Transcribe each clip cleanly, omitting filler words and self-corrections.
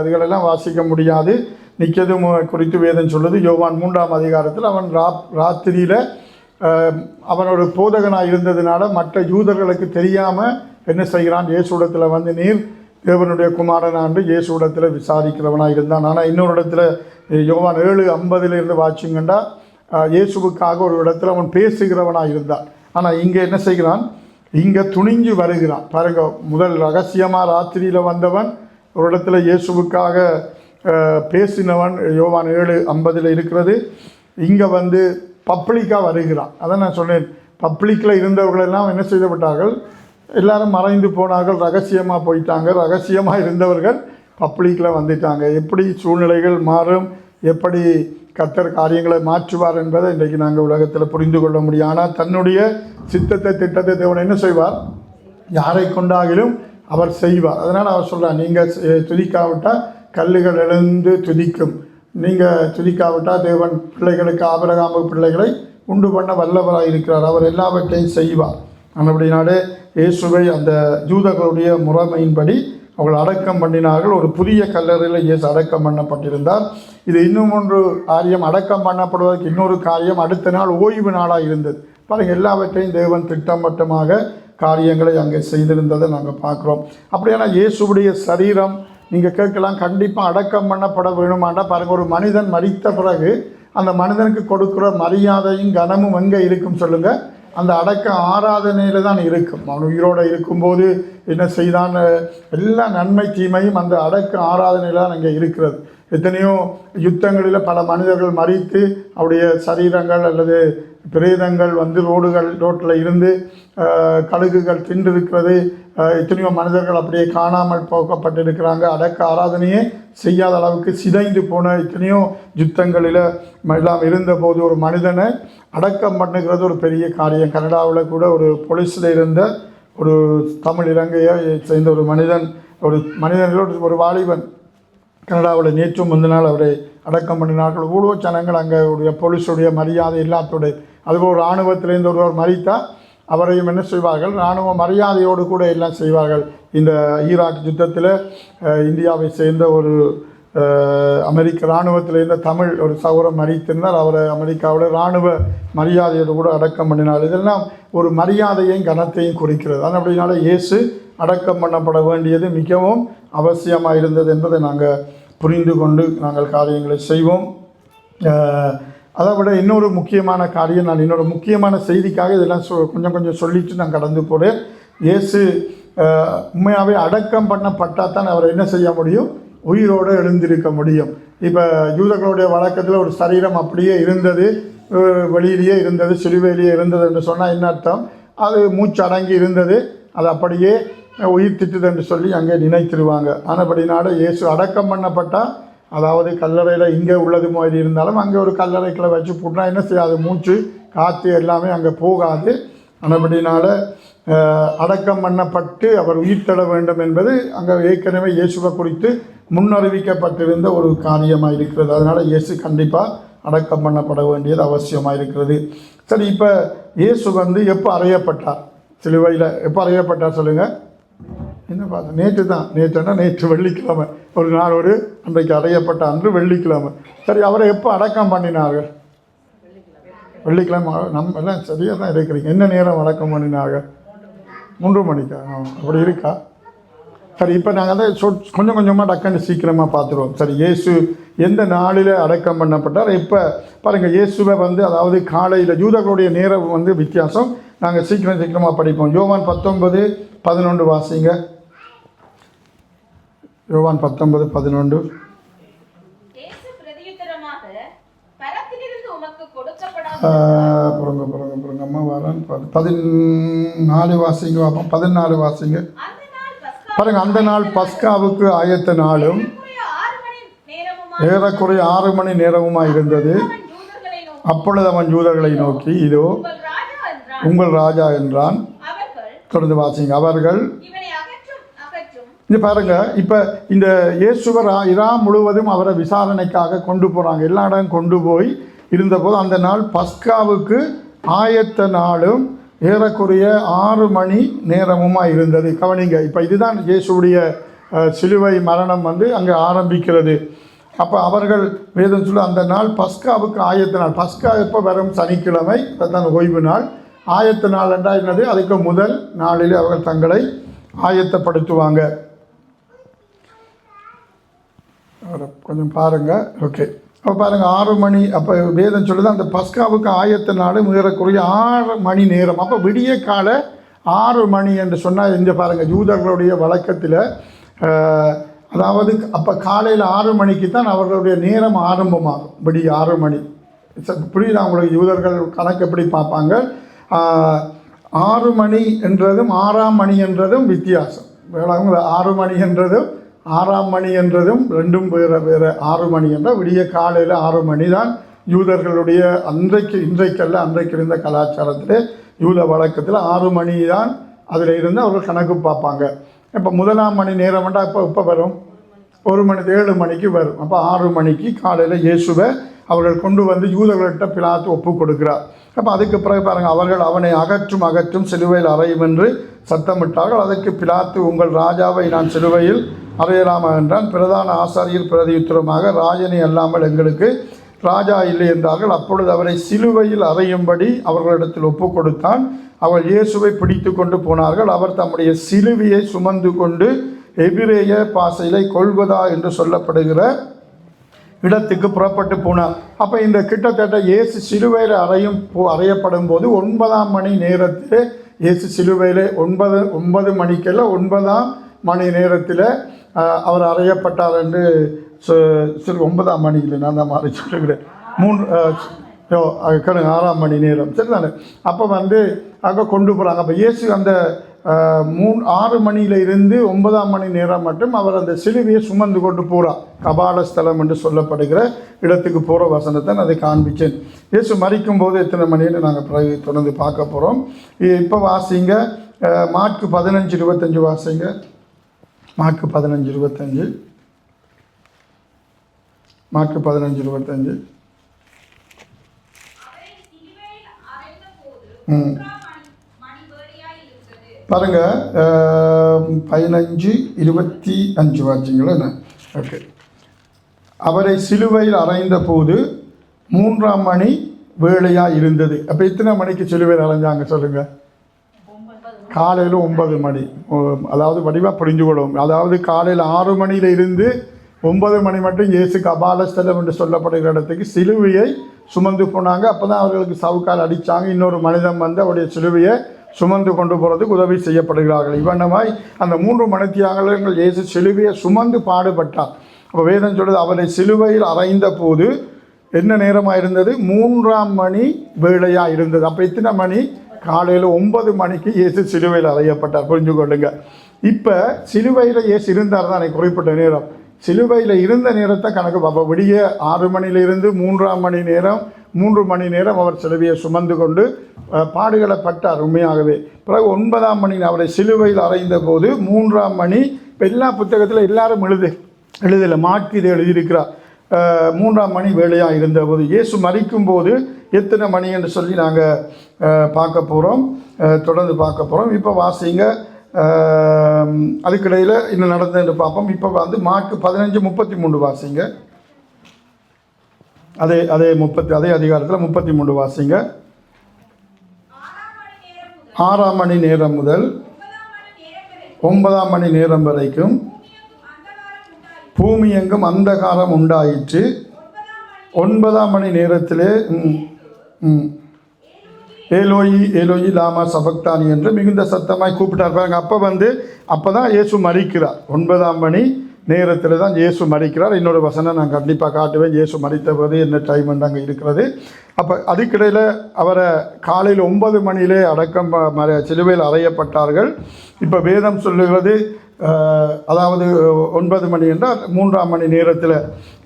அதுகளெல்லாம் வாசிக்க முடியாது. நிக்கதேமு குறித்து வேதம் சொல்லுது. யோவான் 3ஆம் அதிகாரத்தில் அவன் ராத்திரியில் அவன் ஒரு போதகனாக இருந்ததுனால மற்ற யூதர்களுக்கு தெரியாமல் என்ன செய்கிறான், இயேசுடத்தில் வந்து நீர் தேவனுடைய குமாரனாண்டு இயேசுடத்தில் விசாரிக்கிறவனாக இருந்தான். ஆனால் இன்னொரு இடத்துல யோவான் 7:50 வாட்சிங்கண்டா இயேசுவுக்காக ஒரு இடத்துல அவன் பேசுகிறவனாக இருந்தான். ஆனால் இங்கே என்ன செய்கிறான், இங்கே துணிஞ்சு வருகிறான் பாருங்க. முதல் ரகசியமாக ராத்திரியில் வந்தவன் ஒரு இடத்துல இயேசுவுக்காக பேசினவன் யோவான் 7:50 இருக்கிறது. இங்கே வந்து பப்ளிக்காக வருகிறான். அதான் நான் சொன்னேன், பப்ளிக்கில் இருந்தவர்களெல்லாம் என்ன செய்துவிட்டார்கள், எல்லாரும் மறைந்து போனார்கள், ரகசியமாக போயிட்டாங்க. ரகசியமாக இருந்தவர்கள் பப்ளிக்கில் வந்துட்டாங்க. எப்படி சூழ்நிலைகள் மாறும், எப்படி கர்த்தர் காரியங்களை மாற்றுவார் என்பதை இன்றைக்கு நாங்கள் உலகத்தில் புரிந்து கொள்ள முடியும். ஆனால் தன்னுடைய சித்தத்தை திட்டத்தை தேவன் என்ன செய்வார், யாரை கொண்டாகிலும் அவர் செய்வார். அதனால் அவர் சொல்கிறார், நீங்கள் துதிக்காவிட்டால் கல்லுகள் எழுந்து துதிக்கும், நீங்கள் துதிக்காவிட்டால் தேவன் பிள்ளைகளுக்கு ஆபிரகாம் பிள்ளைகளை உண்டு பண்ண வல்லவராக இருக்கிறார், அவர் எல்லாவற்றையும் செய்வார். அப்படினாலே இயேசுவை அந்த யூதர்களுடைய முறைமையின்படி அவர்கள் அடக்கம் பண்ணினார்கள். ஒரு புதிய கல்லறையில் இயேசு அடக்கம் பண்ணப்பட்டிருந்தார். இது இன்னும் ஒன்று காரியம், அடக்கம் பண்ணப்படுவதற்கு இன்னொரு காரியம், அடுத்த நாள் ஓய்வு நாளாக இருந்தது. பாருங்கள், எல்லாவற்றையும் தேவன் திட்டவட்டமாக காரியங்களை அங்கே செய்திருந்ததை நாங்கள் பார்க்குறோம். அப்படியான இயேசுடைய சரீரம் நீங்கள் கேட்கலாம், கண்டிப்பாக அடக்கம் பண்ணப்பட வேணுமாண்டா. பாருங்கள், ஒரு மனிதன் மரித்த பிறகு அந்த மனிதனுக்கு கொடுக்குற மரியாதையும் கனமும் எங்கே இருக்கும் சொல்லுங்கள், அந்த அடக்க ஆராதனையில் தான் இருக்கும். அவன் உயிரோடு இருக்கும்போது என்ன செய்தான், எல்லா நன்மை தீமையும் அந்த அடக்க ஆராதனையில் தான் அங்கே இருக்கிறது. எத்தனையோ யுத்தங்களில் பல மனிதர்கள் மரித்து அவருடைய சரீரங்கள் அல்லது பிரேதங்கள் வந்து ரோட்டில் இருந்து கழுகுகள் தின்றிருக்கிறது. எத்தனையோ மனிதர்கள் அப்படியே காணாமல் போக்கப்பட்டிருக்கிறாங்க. அடக்க ஆராதனையே செய்யாத அளவுக்கு சிதைந்து போன எத்தனையோ யுத்தங்களில் எல்லாம் இருந்தபோது ஒரு மனிதனை அடக்கம் பண்ணுகிறது ஒரு பெரிய காரியம். கனடாவில் கூட ஒரு போலீஸில் இருந்த ஒரு தமிழ் இலங்கையை சேர்ந்த ஒரு மனிதனோடு ஒரு வாலிபன் கனடாவில் நேற்று முந்தினால் அவரை அடக்கம் பண்ணினார்கள். ஊழோ ஜனங்கள் அங்கே உடைய போலீஸுடைய மரியாதை எல்லாத்தோடைய, அதுபோல் ஒரு இராணுவத்திலேருந்து ஒருவர் மரித்தால் அவரையும் என்ன செய்வார்கள், இராணுவ மரியாதையோடு கூட எல்லாம் செய்வார்கள். இந்த ஈராக் யுத்தத்தில் இந்தியாவை சேர்ந்த ஒரு அமெரிக்க இராணுவத்தில் இருந்த தமிழ் ஒரு சகோதரர் மரித்திருந்தார். அவரை அமெரிக்காவில் இராணுவ மரியாதையோடு கூட அடக்கம் பண்ணினார். இதெல்லாம் ஒரு மரியாதையும் கனத்தையும் குறிக்கிறது. அது அப்படினால இயேசு அடக்கம் பண்ணப்பட வேண்டியது மிகவும் அவசியமாக இருந்தது என்பதை நாங்கள் புரிந்து கொண்டு நாங்கள் காரியங்களை செய்வோம். அதை விட இன்னொரு முக்கியமான காரியம், நான் இன்னொரு முக்கியமான செய்திக்காக இதெல்லாம் கொஞ்சம் சொல்லிட்டு நான் கடந்து போகிறேன். இயேசு உண்மையாகவே அடக்கம் பண்ணப்பட்டால் தான் அவர் என்ன செய்ய முடியும், உயிரோடு எழுந்திருக்க முடியும். இப்போ யூதர்களுடைய வழக்கத்தில் ஒரு சரீரம் அப்படியே இருந்தது, வெளியிலேயே இருந்தது, சிலுவையிலேயே இருந்தது என்று சொன்னால் என்ன அர்த்தம், அது மூச்சு அடங்கி இருந்தது, அது அப்படியே உயிர் திட்டுது என்று சொல்லி அங்கே நினைத்திருவாங்க. ஆனபடினால இயேசு அடக்கம் பண்ணப்பட்டால், அதாவது கல்லறையில் இங்கே உள்ளது மாதிரி இருந்தாலும் அங்கே ஒரு கல்லறைக்குள்ள வச்சு போட்டா என்ன செய்யாது, மூச்சு காற்று எல்லாமே அங்கே போகாது. ஆனபடினால அடக்கம் பண்ணப்பட்டு அவர் உயிர் தர வேண்டும் என்பது அங்கே ஏற்கனவே இயேசுவை குறித்து முன்னறிவிக்கப்பட்டிருந்த ஒரு காரியமாக இருக்கிறது. அதனால் இயேசு கண்டிப்பாக அடக்கம் பண்ணப்பட வேண்டியது அவசியமாக இருக்கிறது. சரி, இப்போ இயேசு வந்து எப்போ அறையப்பட்டார், சிலுவையில் எப்போ அறையப்பட்டார் சொல்லுங்கள். என்ன பார்த்தேன், நேற்று வெள்ளிக்கிழமை ஒரு நாளோடு அன்றைக்கு அறையப்பட்ட அன்று வெள்ளிக்கிழமை. சரி, அவரை எப்போ அடக்கம் பண்ணினார்கள், வெள்ளிக்கிழமை. நம்ம எல்லாம் சரியாக தான் இருக்கிறீங்க. என்ன நேரம் அடக்கம் பண்ணினார்கள், 3 மணிக்கா, அப்படி இருக்கா? சரி, இப்போ நாங்கள் அதை கொஞ்சம் கொஞ்சமாக டக்குன்னு சீக்கிரமாக பார்த்துருவோம். சரி, இயேசு எந்த நாளில் அடக்கம் பண்ணப்பட்டார்? இப்போ பாருங்கள், இயேசுவை வந்து அதாவது காலையில் யூதர்களுடைய நேரம் வந்து வித்தியாசம். நாங்கள் சீக்கிரமாக படிப்போம். யோவான் 19:11 வாசிங்க. யோவான் 19:11. அம்மா வரேன் 14 வாசிங்க பார்ப்போம். 14 வாசிங்க. பாருங்க, அந்த நாள் பஸ்காவுக்கு ஆயத்த நாளும் ஏறக்குறைய 6 மணி நேரமுமாக இருந்தது. அப்பொழுது அவன் யூதர்களை நோக்கி, இதோ உங்கள் ராஜா என்றான். தொடர்ந்து வாசிங்க. அவர்கள் இங்கே பாருங்கள், இப்போ இந்த இயேசுவர் இரா முழுவதும் அவரை விசாரணைக்காக கொண்டு போகிறாங்க. எல்லா இடம் கொண்டு போய் இருந்தபோது அந்த நாள் பஸ்காவுக்கு ஆயத்த நாளும் ஏறக்குறைய 6 மணி நேரமுமாக இருந்தது. கவனிங்க, இப்போ இதுதான் இயேசுடைய சிலுவை மரணம் வந்து அங்கே ஆரம்பிக்கிறது. அப்போ அவர்கள் வேதம் சொல்ல அந்த நாள் பஸ்காவுக்கு ஆயத்த நாள். பஸ்கா எப்போ வரும்? சனிக்கிழமை, அதுதான் ஓய்வு நாள். ஆயத்த நாள் என்றால் என்னது? அதுக்கு முதல் நாளில் அவர்கள் தங்களை ஆயத்தப்படுத்துவாங்க. கொஞ்சம் பாருங்கள். ஓகே, அப்போ பாருங்கள் 6 மணி. அப்போ வேதம் சொல்லுது அந்த பஸ்காவுக்கு ஆயத்த நாள் மிகக்குறைய 6 மணி நேரம். அப்போ விடிய கால 6 மணி என்று சொன்னால் இந்த பாருங்கள் யூதர்களுடைய வழக்கத்தில், அதாவது அப்போ காலையில் 6 மணிக்கு தான் அவர்களுடைய நேரம் ஆரம்பமாகும். விடிய 6 மணி. புரியுது அவங்களுக்கு? யூதர்கள் கணக்கு எப்படி பார்ப்பாங்க? 6 மணி என்றதும் 6ஆம் மணி என்றதும் வித்தியாசம். 6 மணி என்றதும் 6ஆம் மணி என்றதும் ரெண்டும் வேறு வேறு. 6 மணி என்றால் விடிய காலையில் 6 மணி தான் யூதர்களுடைய இன்றைக்கல்ல அன்றைக்கு இருந்த கலாச்சாரத்தில் யூத வழக்கத்தில் 6 மணி தான் அதில் இருந்து அவர்கள் கணக்கு பார்ப்பாங்க. இப்போ முதலாம் மணி நேரம்னா இப்போ வரும் 1 மணி 7 மணிக்கு வரும். அப்போ 6 மணிக்கு காலையில் இயேசுவை அவர்கள் கொண்டு வந்து யூதர்கள்ட்ட பிலாத்து ஒப்பு கொடுக்கிறார். அப்போ அதுக்கு பிறகு பாருங்கள், அவர்கள் அவனை அகற்றும் சிலுவையில் அறையும் என்று சத்தமிட்டார்கள். அதற்கு பிலாத்து, உங்கள் ராஜாவை நான் சிலுவையில் அறையலாமா என்றான். பிரதான ஆசாரியர் பிரதியுத்தரமாக, ராஜனை அல்லாமல் எங்களுக்கு ராஜா இல்லை என்றார்கள். அப்பொழுது அவரை சிலுவையில் அறையும்படி அவர்களிடத்தில் ஒப்பு கொடுத்தான். அவர்கள் இயேசுவை பிடித்து கொண்டு போனார்கள். அவர் தம்முடைய சிலுவையை சுமந்து கொண்டு எபிரேய பாசையிலே கொல்கதா என்று சொல்லப்படுகிற இடத்துக்கு புறப்பட்டு போனார். அப்போ இந்த கிட்டத்தட்ட இயேசு சிலுவையில் அறையப்படும் போது 9ஆம் மணி நேரத்தில் இயேசு சிலுவையில் 9 மணிக்கெல்லாம் 9ஆம் மணி நேரத்தில் அவர் அறையப்பட்டார் என்று 9ஆம் மணியில் நான் தான் மாறி சொல்லுகிறேன். 6ஆம் மணி நேரம் சரி தானே. அப்போ வந்து அங்கே கொண்டு போகிறாங்க. அப்போ இயேசு அந்த 6 மணியில் இருந்து 9ஆம் மணி நேரம் மட்டும் அவர் அந்த சிலுவையை சுமந்து கொண்டு போகிறார். கபால ஸ்தலம் என்று சொல்லப்படுகிற இடத்துக்கு போகிற வசனத்தை நான் அதை காண்பிச்சேன். இயேசு மரிக்கும் போது எத்தனை மணின்னு நாங்கள் பிறகு தொடர்ந்து பார்க்க போகிறோம். இப்போ வாசிங்க மார்க்கு 15:25 வாசிங்க. மார்க்கு 15:25. மார்க்கு 15:25. பாருங்க 15:25 வாசிங்களா என்ன? ஓகே. அவரை சிலுவையில் அறைந்த போது 3ஆம் மணி வேளையாக இருந்தது. அப்போ எத்தனை மணிக்கு சிலுவையில் அறைஞ்சாங்க சொல்லுங்கள்? காலையில் 9 மணி. அதாவது வடிவாக புரிஞ்சுக்கொள்ளும். அதாவது காலையில் 6 மணியில் இருந்து 9 மணி மட்டும் இயேசு கபாலஸ்தலம் என்று சொல்லப்படுகிற இடத்துக்கு சிலுவையை சுமந்து போனாங்க. அப்போ தான் அவர்களுக்கு சவுக்கால் அடித்தாங்க. இன்னொரு மனிதன் வந்து அவருடைய சிலுவையை சுமந்து கொண்டு போகிறதுக்கு உதவி செய்யப்படுகிறார்கள். இவனமாய் அந்த 3 மணித்தியாகங்கள் இயேசு சிலுவையை சுமந்து பாடுபட்டார். அப்போ வேதம் சொல்லுது அவரை சிலுவையில் அறைந்த போது என்ன நேரமாக இருந்தது? 3ஆம் மணி வேளையாக இருந்தது. அப்போ எத்தனை மணி? காலையில் 9 மணிக்கு இயேசு சிலுவையில் அறையப்பட்டார். புரிஞ்சு கொள்ளுங்க. இப்போ சிலுவையில் இயேசு இருந்தார் தான் குறிப்பிட்ட நேரம். சிலுவையில் இருந்த நேரத்தை கணக்கு பார்ப்போம். விடிய 6 மணியிலிருந்து 3ஆம் மணி நேரம் 3 மணி நேரம் அவர் சிலுவையை சுமந்து கொண்டு பாடுகளை பட்டார் உண்மையாகவே. பிறகு 9ஆம் மணி அவரை சிலுவையில் அறைந்த போது 3ஆம் மணி. இப்போ எல்லா புத்தகத்தில் எல்லாரும் எழுதலை மாற்றி இதை எழுதியிருக்கிறார். 3ஆம் மணி வேளையாக இருந்தபோது இயேசு மரிக்கும் போது எத்தனை மணி என்று சொல்லி நாங்கள் பார்க்க போகிறோம். தொடர்ந்து பார்க்க போகிறோம். இப்போ வாசிங்க. அதுக்கிடையில் இன்னும் நடந்தது என்று பார்ப்போம். இப்போ வந்து மார்க்கு 15:33 வாசிங்க. அதே அதிகாரத்தில் 33 வாசிங்க. 6ஆம் மணி நேரம் முதல் 9ஆம் மணி நேரம் வரைக்கும் பூமி எங்கும் அந்தகாரம் உண்டாயிற்று. 9ஆம் மணி நேரத்திலே ஏலோயி ஏலோயி லாமா சபக்தானி என்று மிகுந்த சத்தமாய் கூப்பிட்டார். பாருங்க. அப்போ தான் இயேசு மரிக்கிறார். 9ஆம் மணி நேரத்தில் தான் இயேசு மரிக்கிறார். இன்னொரு வசனம் நான் கண்டிப்பாக காட்டுவேன். இயேசு மரித்த போது என்ன டைம் அங்கே இருக்கிறது. அப்போ அதுக்கிடையில் அவரை காலையில் 9 மணியிலே சிலுவையில் அறையப்பட்டார்கள். இப்போ வேதம் சொல்லுகிறது அதாவது 9 மணி என்றால் 3ஆம் மணி நேரத்தில்.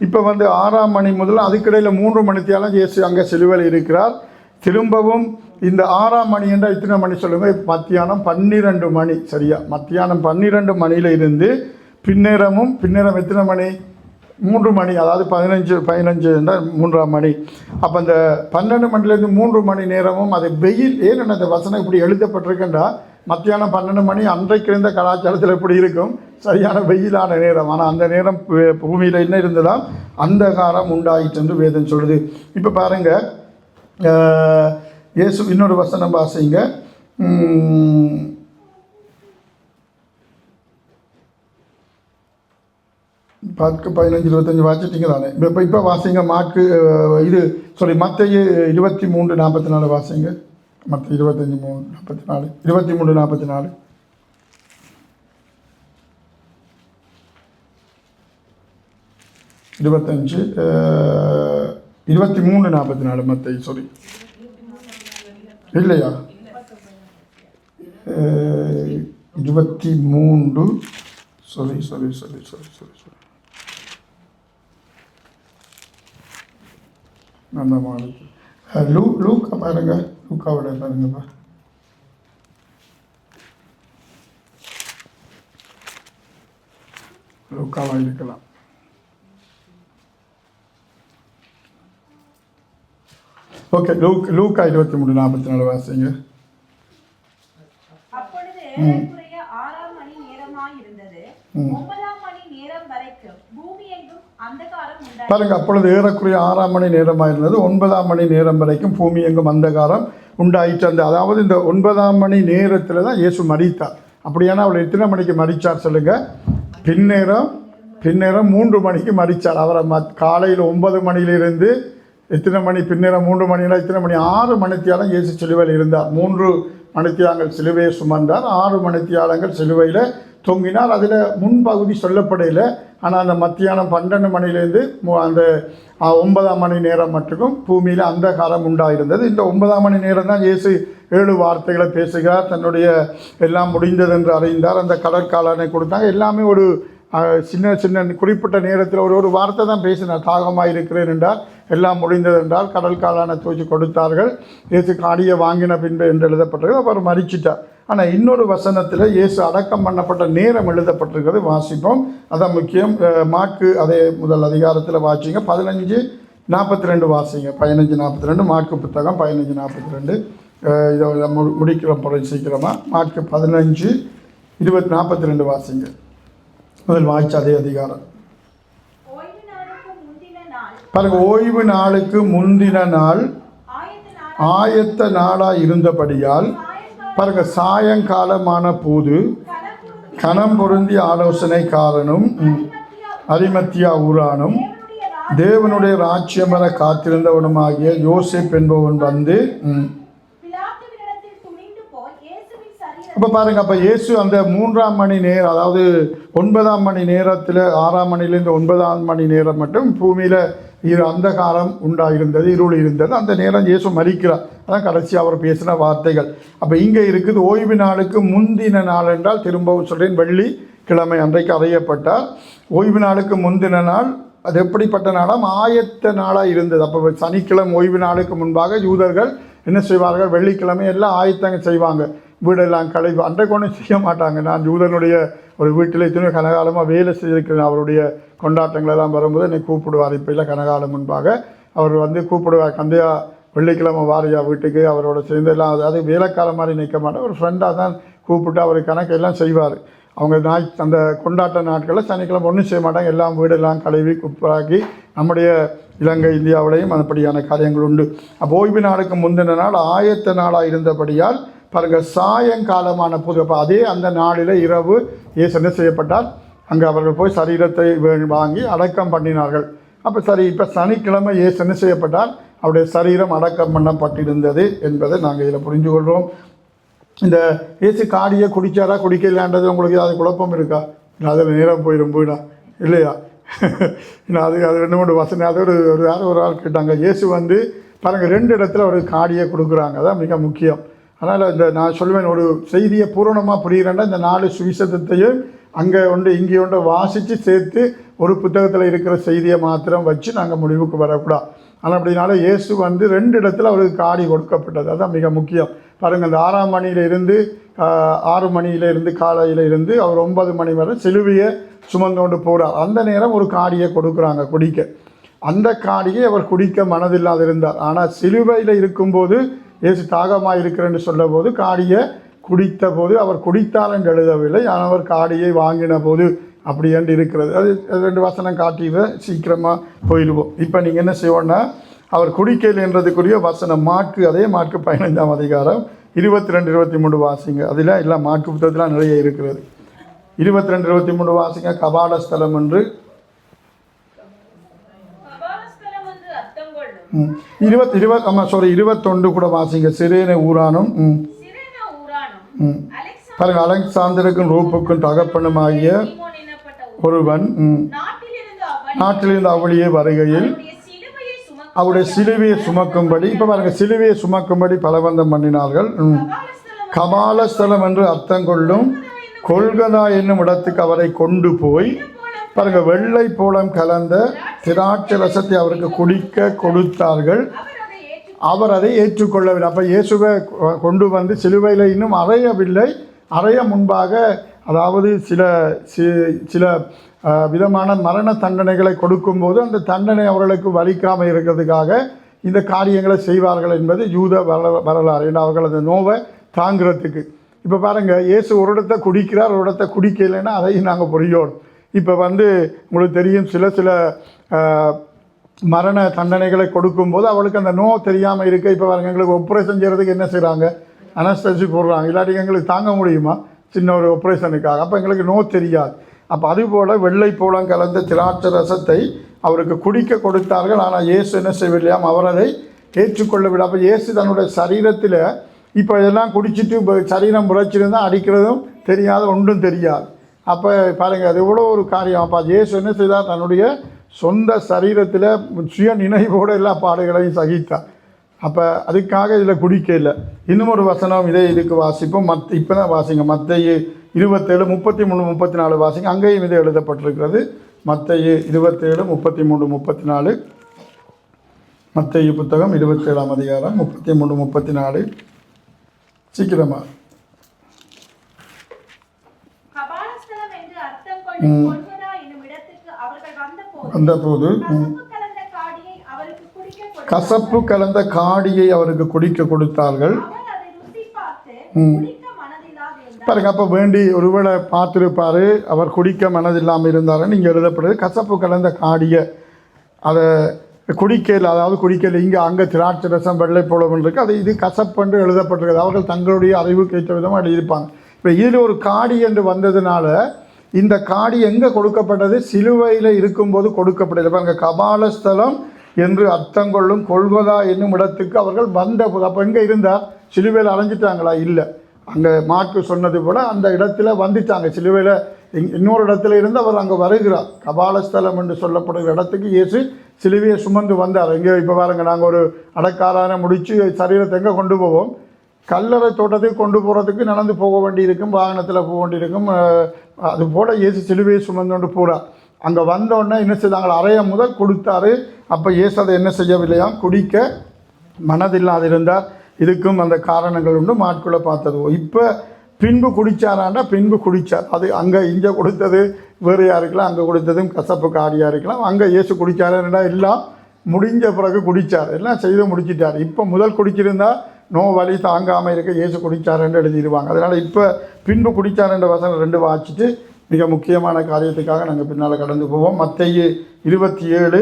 இப்போ வந்து 6ஆம் மணி முதல்ல அதுக்கிடையில் 3 மணித்தியாலும் இயேசு அங்கே சிலுவையில் இருக்கிறார். திரும்பவும் இந்த 6ஆம் மணி என்றால் இத்தனை மணி சொல்லுங்கள்? மத்தியானம் 12 மணி. சரியா? மத்தியானம் 12 மணியில் இருந்து பின்னேரம் எத்தனை மணி? 3 மணி. அதாவது 15 என்றால் 3ஆம் மணி. அப்போ அந்த 12 மணிலேருந்து 3 மணி நேரமும் அது வெயில். ஏன்னு அந்த வசனம் இப்படி எழுதப்பட்டிருக்கின்றா மத்தியானம் 12 மணி அன்றைக்கு இருந்த கலாச்சாரத்தில் எப்படி இருக்கும்? சரியான வெயிலான நேரம். ஆனால் அந்த நேரம் பூமியில் என்ன இருந்ததாம், அந்தகாரம் உண்டாயிற்று என்று வேதம் சொல்லுது. இப்போ பாருங்கள், இயேசு இன்னொரு வசனம் வாசிங்க. 10-15-25 வாசிட்டீங்க தானே. இப்போ வாசிங்க மார்க்கு மத்தேயு 23:44 வாசிங்க. மத்தேயு 23:44 23:44 23:44 மத்தேயு இல்லையா 23 அந்த மாதிரி லூக்கா பாருங்க. லூக்காவோட பாருங்கப்பா. லூக்காவாக இருக்கலாம். ஓகே, லூக்கா 23:44 வாசிங்க. பாருங்க, அப்பொழுது ஏறக்குறைய 6 மணி நேரமாக இருந்தது. 9 மணி நேரம் வரைக்கும் பூமி எங்கும் அந்தகாரம் உண்டாயிற்று. அதாவது இந்த 9 மணி நேரத்தில் தான் இயேசு மரித்தார். அப்படியானா அவர் எத்தனை மணிக்கு மரித்தார் சொல்லுங்க? பின்னேரம் 3 மணிக்கு மரித்தார். அவரை காலையில் 9 மணியிலிருந்து எத்தனை மணி, பின்னேரம் 3 மணினா எத்தனை மணி, 6 மணித்தியாலம் இயேசு சிலுவையில் இருந்தார். 3 மணித்தியாலங்கள் சிலுவையை சுமந்தார், 6 மணித்தியாலங்கள் சிலுவையில் தொங்கினார். அதில் முன்பகுதி சொல்லப்படையில். ஆனால் அந்த மத்தியானம் 12 மணிலேருந்து அந்த 9 மணி நேரம் மட்டுக்கும் பூமியில் அந்தகாரம் உண்டாயிருந்தது. இந்த 9 மணி நேரம் தான் இயேசு 7 வார்த்தைகளை பேசுகிறார். தன்னுடைய எல்லாம் முடிந்தது என்று அறிந்தார். அந்த கடற்காலனை கொடுத்தாங்க. எல்லாமே ஒரு சின்ன குறிப்பிட்ட நேரத்தில் ஒரு வார்த்தை தான் பேசினார். தாகமாக இருக்கிறேன் என்றார். எல்லாம் முடிந்தது என்றால் கடல் காலான தூக்கி கொடுத்தார்கள். இயேசு காடியை வாங்கின பின்பு என்று எழுதப்பட்டது. அவர் மரிச்சிட்டார். ஆனால் இன்னொரு வசனத்தில் இயேசு அடக்கம் பண்ணப்பட்ட நேரம் எழுதப்பட்டிருக்கிறது. வாசிப்போம், அதான் முக்கியம். மார்க்கு அதே முதல் அதிகாரத்தில் வாசிங்க. 15:42 வாசிங்க. 15:42 மார்க்கு புத்தகம் 15:42. இதை முடிக்கிற முறை சீக்கிரமாக. மார்க்கு 15:42 வாசிங்க. முதல் வாய்ச்சி அதே அதிகாரம் பாருங்க. ஓய்வு நாளுக்கு முந்தின நாள் ஆயத்த நாளாக இருந்தபடியால் பாருங்க, சாயங்காலமான போது கனம் பொருந்திய ஆலோசனைக்காரனும் அரிமத்தியா ஊரானும் தேவனுடைய ராஜ்யம் வர காத்திருந்தவனுமாகிய யோசேப் என்பவன் வந்து அப்போ பாருங்கள், அப்போ இயேசு அந்த 3 மணி நேரம், அதாவது 9 மணி நேரத்தில் 6 மணிலேருந்து 9 மணி நேரம் மட்டும் பூமியில் அந்தகாரம் உண்டாயிருந்தது, இருள் இருந்தது. அந்த நேரம் இயேசு மரிக்கிறார். அதான் கடைசி அவர் பேசின வார்த்தைகள். அப்போ இங்கே இருக்குது ஓய்வு நாளுக்கு முந்தின நாள் என்றால், திரும்பவும் சொல்கிறேன், வெள்ளிக்கிழமை அன்றைக்கு அறையப்பட்டார். ஓய்வு நாளுக்கு முந்தின நாள் அது எப்படிப்பட்ட நாளாம்? ஆயத்த நாளாக இருந்தது. அப்போ சனிக்கிழமை ஓய்வு நாளுக்கு முன்பாக யூதர்கள் என்ன செய்வார்கள்? வெள்ளிக்கிழமை எல்லாம் ஆயத்தங்கள் செய்வாங்க. வீடெல்லாம் கழிவு அன்றைக்கு ஒன்றும் செய்ய மாட்டாங்க. நான் யூதனுடைய ஒரு வீட்டில் இத்தனை கனகாலமாக வேலை செய்திருக்கிறேன். அவருடைய கொண்டாட்டங்களெல்லாம் வரும்போது என்னை கூப்பிடுவார். இப்போ இல்லை, கனகாலம் முன்பாக அவர் வந்து கூப்பிடுவார். கந்தையா வெள்ளிக்கிழமை வாரியா வீட்டுக்கு அவரோட சேர்ந்து எல்லாம், அதாவது வேலைக்கார மாதிரி நிற்க மாட்டேன், ஒரு ஃப்ரெண்டாக தான் கூப்பிட்டு அவர் கணக்கெல்லாம் செய்வார். அவங்க அந்த கொண்டாட்ட நாட்களில் சனிக்கிழமை ஒன்றும் செய்ய மாட்டாங்க. எல்லாம் வீடெல்லாம் கழுவி குப்பாக்கி, நம்முடைய இலங்கை இந்தியாவிலையும் அப்படியான காரியங்கள் உண்டு. அப்போ ஓய்வு நாளுக்கு முந்தின நாள் ஆயத்த நாளாக இருந்தபடியால் பாருங்கள், சாயங்காலமான போது, அப்போ அதே அந்த நாளில் இரவு இயேசு என்ன செய்யப்பட்டால் அங்கே அவர்கள் போய் சரீரத்தை வாங்கி அடக்கம் பண்ணினார்கள். அப்போ சரி, இப்போ சனிக்கிழமை இயேசு என்ன செய்யப்பட்டால் அவருடைய சரீரம் அடக்கம் பண்ணப்பட்டிருந்தது என்பதை நாங்கள் இதில் புரிஞ்சு கொள்கிறோம். இந்த இயேசு காடியை குடித்தாரா குடிக்கலான்றது உங்களுக்கு அது குழப்பம் இருக்கா? அதில் நேரம் போயிடும் போயிடா இல்லையா? அது 2-3 வசனம். அது ஒரு ஆள் கேட்டாங்க. இயேசு வந்து பாருங்கள், 2 இடத்துல ஒரு காடியை கொடுக்குறாங்க. அதான் மிக முக்கியம். அதனால் இந்த நான் சொல்வேன், ஒரு செய்தியை பூரணமாக புரிகிறேன்னா இந்த 4 சுவிசேஷத்தையும் அங்கே இங்கே வாசித்து சேர்த்து ஒரு புத்தகத்தில் இருக்கிற செய்தியை மாத்திரம் வச்சு நாங்கள் முடிவுக்கு வரக்கூடாது. ஆனால் அப்படினால இயேசு வந்து 2 இடத்துல அவருக்கு காடி கொடுக்கப்பட்டது. அதுதான் மிக முக்கியம். பாருங்கள், அந்த 6 மணியிலிருந்து 6 மணியிலிருந்து காலையில் இருந்து அவர் 9 மணி வரை சிலுவையை சுமந்தோண்டு போகிறார். அந்த நேரம் ஒரு காடியை கொடுக்குறாங்க குடிக்க. அந்த காடியை அவர் குடிக்க மனதில்லாது இருந்தார். ஆனால் சிலுவையில் இருக்கும்போது இயேசு தாகமாக இருக்கிறேன்னு சொல்ல போது காடியை குடித்த போது அவர் குடித்தார் என்று எழுதவில்லை, ஆனால் அவர் காடியை வாங்கின போது அப்படி என்று இருக்கிறது. அது 2 வசனம் காட்டியதை சீக்கிரமாக போயிடுவோம். இப்போ நீங்கள் என்ன செய்வோன்னா, அவர் குடிக்கையில் என்றதுக்குரிய வசனம் மாற்கு, அதே மாற்கு 15ஆம் அதிகாரம் 22, 23 வாசிங்க. அதில் எல்லாம் மாற்கு புத்தகத்தில் நிறைய இருக்கிறது. 22, 23 வாசிங்க. கபாலஸ்தலம் என்று 21 கூட வாசிங்க. சிரேன ஊரானும் பாருங்க, அலெக்சாந்தருக்கும் ரூப்புக்கும் தகப்பனுமாகிய ஒருவன் நாட்டிலிருந்து அவளியே வருகையில் அவருடைய சிலுவையை சுமக்கும்படி, இப்போ பாருங்க, சிலுவையை சுமக்கும்படி பலவந்தம் பண்ணினார்கள். கபாலஸ்தலம் என்று அர்த்தம் கொள்ளும் கொல்கதா என்னும் இடத்துக்கு அவரை கொண்டு போய் பாருங்க, வெள்ளை போலம் கலந்த திராட்சை ரசத்தை அவருக்கு குடிக்க கொடுத்தார்கள். அவர் அதை ஏற்றுக்கொள்ளவில்லை. அப்போ இயேசுவை கொண்டு வந்து சிலுவையில் இன்னும் அறையவில்லை, அறைய முன்பாக, அதாவது சில விதமான மரண தண்டனைகளை கொடுக்கும்போது அந்த தண்டனை அவர்களுக்கு வலிக்காமல் இருக்கிறதுக்காக இந்த காரியங்களை செய்வார்கள் என்பது யூத வரலாறு. ஏன்னா அவர்கள் அந்த நோவை தாங்கிறதுக்கு. இப்போ பாருங்கள், இயேசு ஒரு இடத்தை குடிக்கிறார், ஒரு இடத்தை குடிக்கலைன்னா அதையும் நாங்கள் புரியோம். இப்போ உங்களுக்கு தெரியும், சில மரண தண்டனைகளை கொடுக்கும்போது அவளுக்கு அந்த நோ தெரியாமல் இருக்க, இப்போ பாருங்கள், எங்களுக்கு ஆப்ரேஷன் செய்கிறதுக்கு என்ன செய்கிறாங்க, அனஸ்தசி போடுறாங்க. இல்லாட்டி எங்களுக்கு தாங்க முடியுமா சின்ன ஒரு ஆப்ரேஷனுக்காக? அப்போ எங்களுக்கு நோ தெரியாது. அப்போ அதுபோல் வெள்ளை போலம் கலந்த திராட்சை ரசத்தை அவருக்கு குடிக்க கொடுத்தார்கள். ஆனால் இயேசு என்ன செய்யவில்லையாம், அவர் அதை ஏற்றுக்கொள்ளவில்லை. அப்போ இயேசு தன்னுடைய சரீரத்தில் இப்போ இதெல்லாம் குடிச்சிட்டு சரீரம் புரைச்சிருந்தால் அடிக்கிறதும் தெரியாது, ஒன்றும் தெரியாது. அப்போ பாருங்கள், அது எவ்வளோ ஒரு காரியம். அப்போ இயேசு என்ன செய்தார், தன்னுடைய சொந்த சரீரத்தில் சுய நினைவோடு எல்லா பாடுகளையும் சகித்தார். அப்போ அதுக்காக இதில் குடிக்க இல்லை. இன்னும் ஒரு வசனம் இதுக்கு வாசிப்போம். இப்போ தான் வாசிங்க, மத்தேயு 27, 33, 34 வாசிங்க. அங்கேயும் இது எழுதப்பட்டிருக்கிறது. மத்தேயு 27, 33, 34. மத்தேயு புத்தகம் 27ஆம் அதிகாரம் 33, 34. சீக்கிரமா. வந்தபோது கசப்பு கலந்த காடியை அவருக்கு குடிக்க கொடுத்தார்கள். பாருங்க, அப்போ வேண்டி ஒருவேளை பார்த்துருப்பார், அவர் குடிக்க மனதில்லாமல் இருந்தாருன்னு இங்கே எழுதப்படுது. கசப்பு கலந்த காடியை அதை குடிக்கல, அதாவது குடிக்கல. அங்கே திராட்சை ரசம் வெள்ளை போலம் இருக்குது, அது இது கசப்பென்று எழுதப்பட்டிருக்கிறது. அவர்கள் தங்களுடைய அறிவுக்கு ஏற்ற விதமாக எழுதியிருப்பாங்க. இப்போ இதில் ஒரு காடி என்று வந்ததுனால இந்த காடி எங்கே கொடுக்கப்பட்டது, சிலுவையில் இருக்கும்போது கொடுக்கப்பட்டது. பாருங்க, கபாலஸ்தலம் என்று அர்த்தம் கொள்ளும் கொல்கதா என்னும் இடத்துக்கு அவர்கள் வந்தபோது, அப்போ எங்கே இருந்தால் சிலுவையில் அலைஞ்சிட்டாங்களா? இல்லை. அங்கே மாற்கு சொன்னது போல் அந்த இடத்துல வந்துட்டாங்க. சிலுவையில் இன்னொரு இடத்துல இருந்து அவர் அங்கே வருகிறார். கபாலஸ்தலம் என்று சொல்லப்படுகிற இடத்துக்கு இயேசு சிலுவையை சுமந்து வந்தார். எங்கே இப்போ பாருங்கள், நாங்கள் ஒரு அடக்காரான முடித்து சரீரத்தை எங்கே கொண்டு போவோம், கல்லறை தோட்டத்துக்கு கொண்டு போகிறதுக்கு நடந்து போக வேண்டியிருக்கும், வாகனத்தில் போக வேண்டியிருக்கும். அதுபோல் இயேசு சிலுவையை சுமந்து கொண்டு போகிறார். அங்கே வந்தோடனே என்ன செய்தாங்க, அறைய முதல் கொடுத்தாரு. அப்போ இயேசு அதை என்ன செய்யவில்லையாம், குடிக்க மனதில்லாது இருந்தார். இதுக்கும் அந்த காரணங்கள் உண்டு, மாட்குள்ளே பார்த்தது. இப்போ பின்பு குடித்தாராண்டா, பின்பு குடித்தார். அது அங்கே இங்கே கொடுத்தது வேறு யாருக்கலாம், அங்கே கொடுத்ததும் கசப்பு காடியாக இருக்கலாம். அங்கே இயேசு குடித்தாருன்னா எல்லாம் முடிஞ்ச பிறகு குடித்தார், எல்லாம் செய்து முடிச்சிட்டார். இப்போ முதல் குடிச்சிருந்தா நோ வலி தாங்காமல் இருக்க இயேசு குடித்தாருன்னு எழுதிடுவாங்க. அதனால் இப்போ பின்பு குடித்தாருன்ற வசனம் 2 வாசிச்சுட்டு மிக முக்கியமான காரியத்துக்காக நாங்கள் பின்னால் கடந்து போவோம். மத்தேயு 27,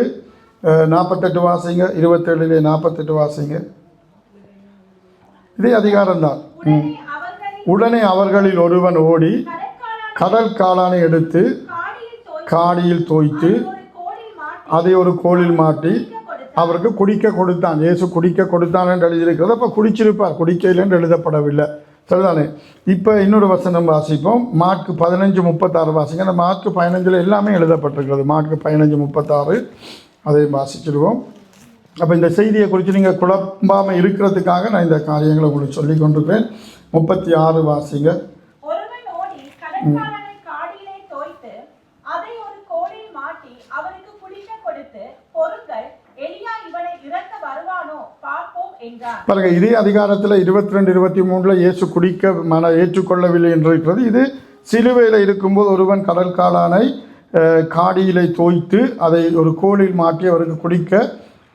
48 வாசிங்க. 27 48 வாசிங்க. இதே அதிகாரம்தான். உடனே அவர்களில் ஒருவன் ஓடி கடல் காளானை எடுத்து காடியில் தோய்த்து அதை ஒரு கோலில் மாட்டி அவருக்கு குடிக்க கொடுத்தான். இயேசு குடிக்க கொடுத்தான் என்று எழுதியிருக்கிறது. அப்போ குடிச்சிருப்பார், குடிக்கையில் என்று எழுதப்படவில்லை. சரிதானே? இப்போ இன்னொரு வசனம் வாசிப்போம். மாற்கு 15:36 வாசிங்க. அந்த மாற்கு 15 எல்லாமே எழுதப்பட்டிருக்கிறது. மாற்கு 15:36 அதை வாசிச்சிடுவோம். அப்போ இந்த செய்தியை குறித்து நீங்கள் குழம்பாமல் இருக்கிறதுக்காக நான் இந்த காரியங்களை உங்களுக்கு சொல்லி கொண்டிருக்கிறேன். 36 வாசிங்க. பாருங்க, இதே அதிகாரத்தில் 22, 23 இயேசு குடிக்க ஏற்றுக்கொள்ளவில்லை என்று இருக்கிறது. இது சிலுவையில் இருக்கும்போது ஒருவன் கடல் காளானை காடியிலை தோய்த்து அதை ஒரு கோலில் மாற்றி அவருக்கு குடிக்க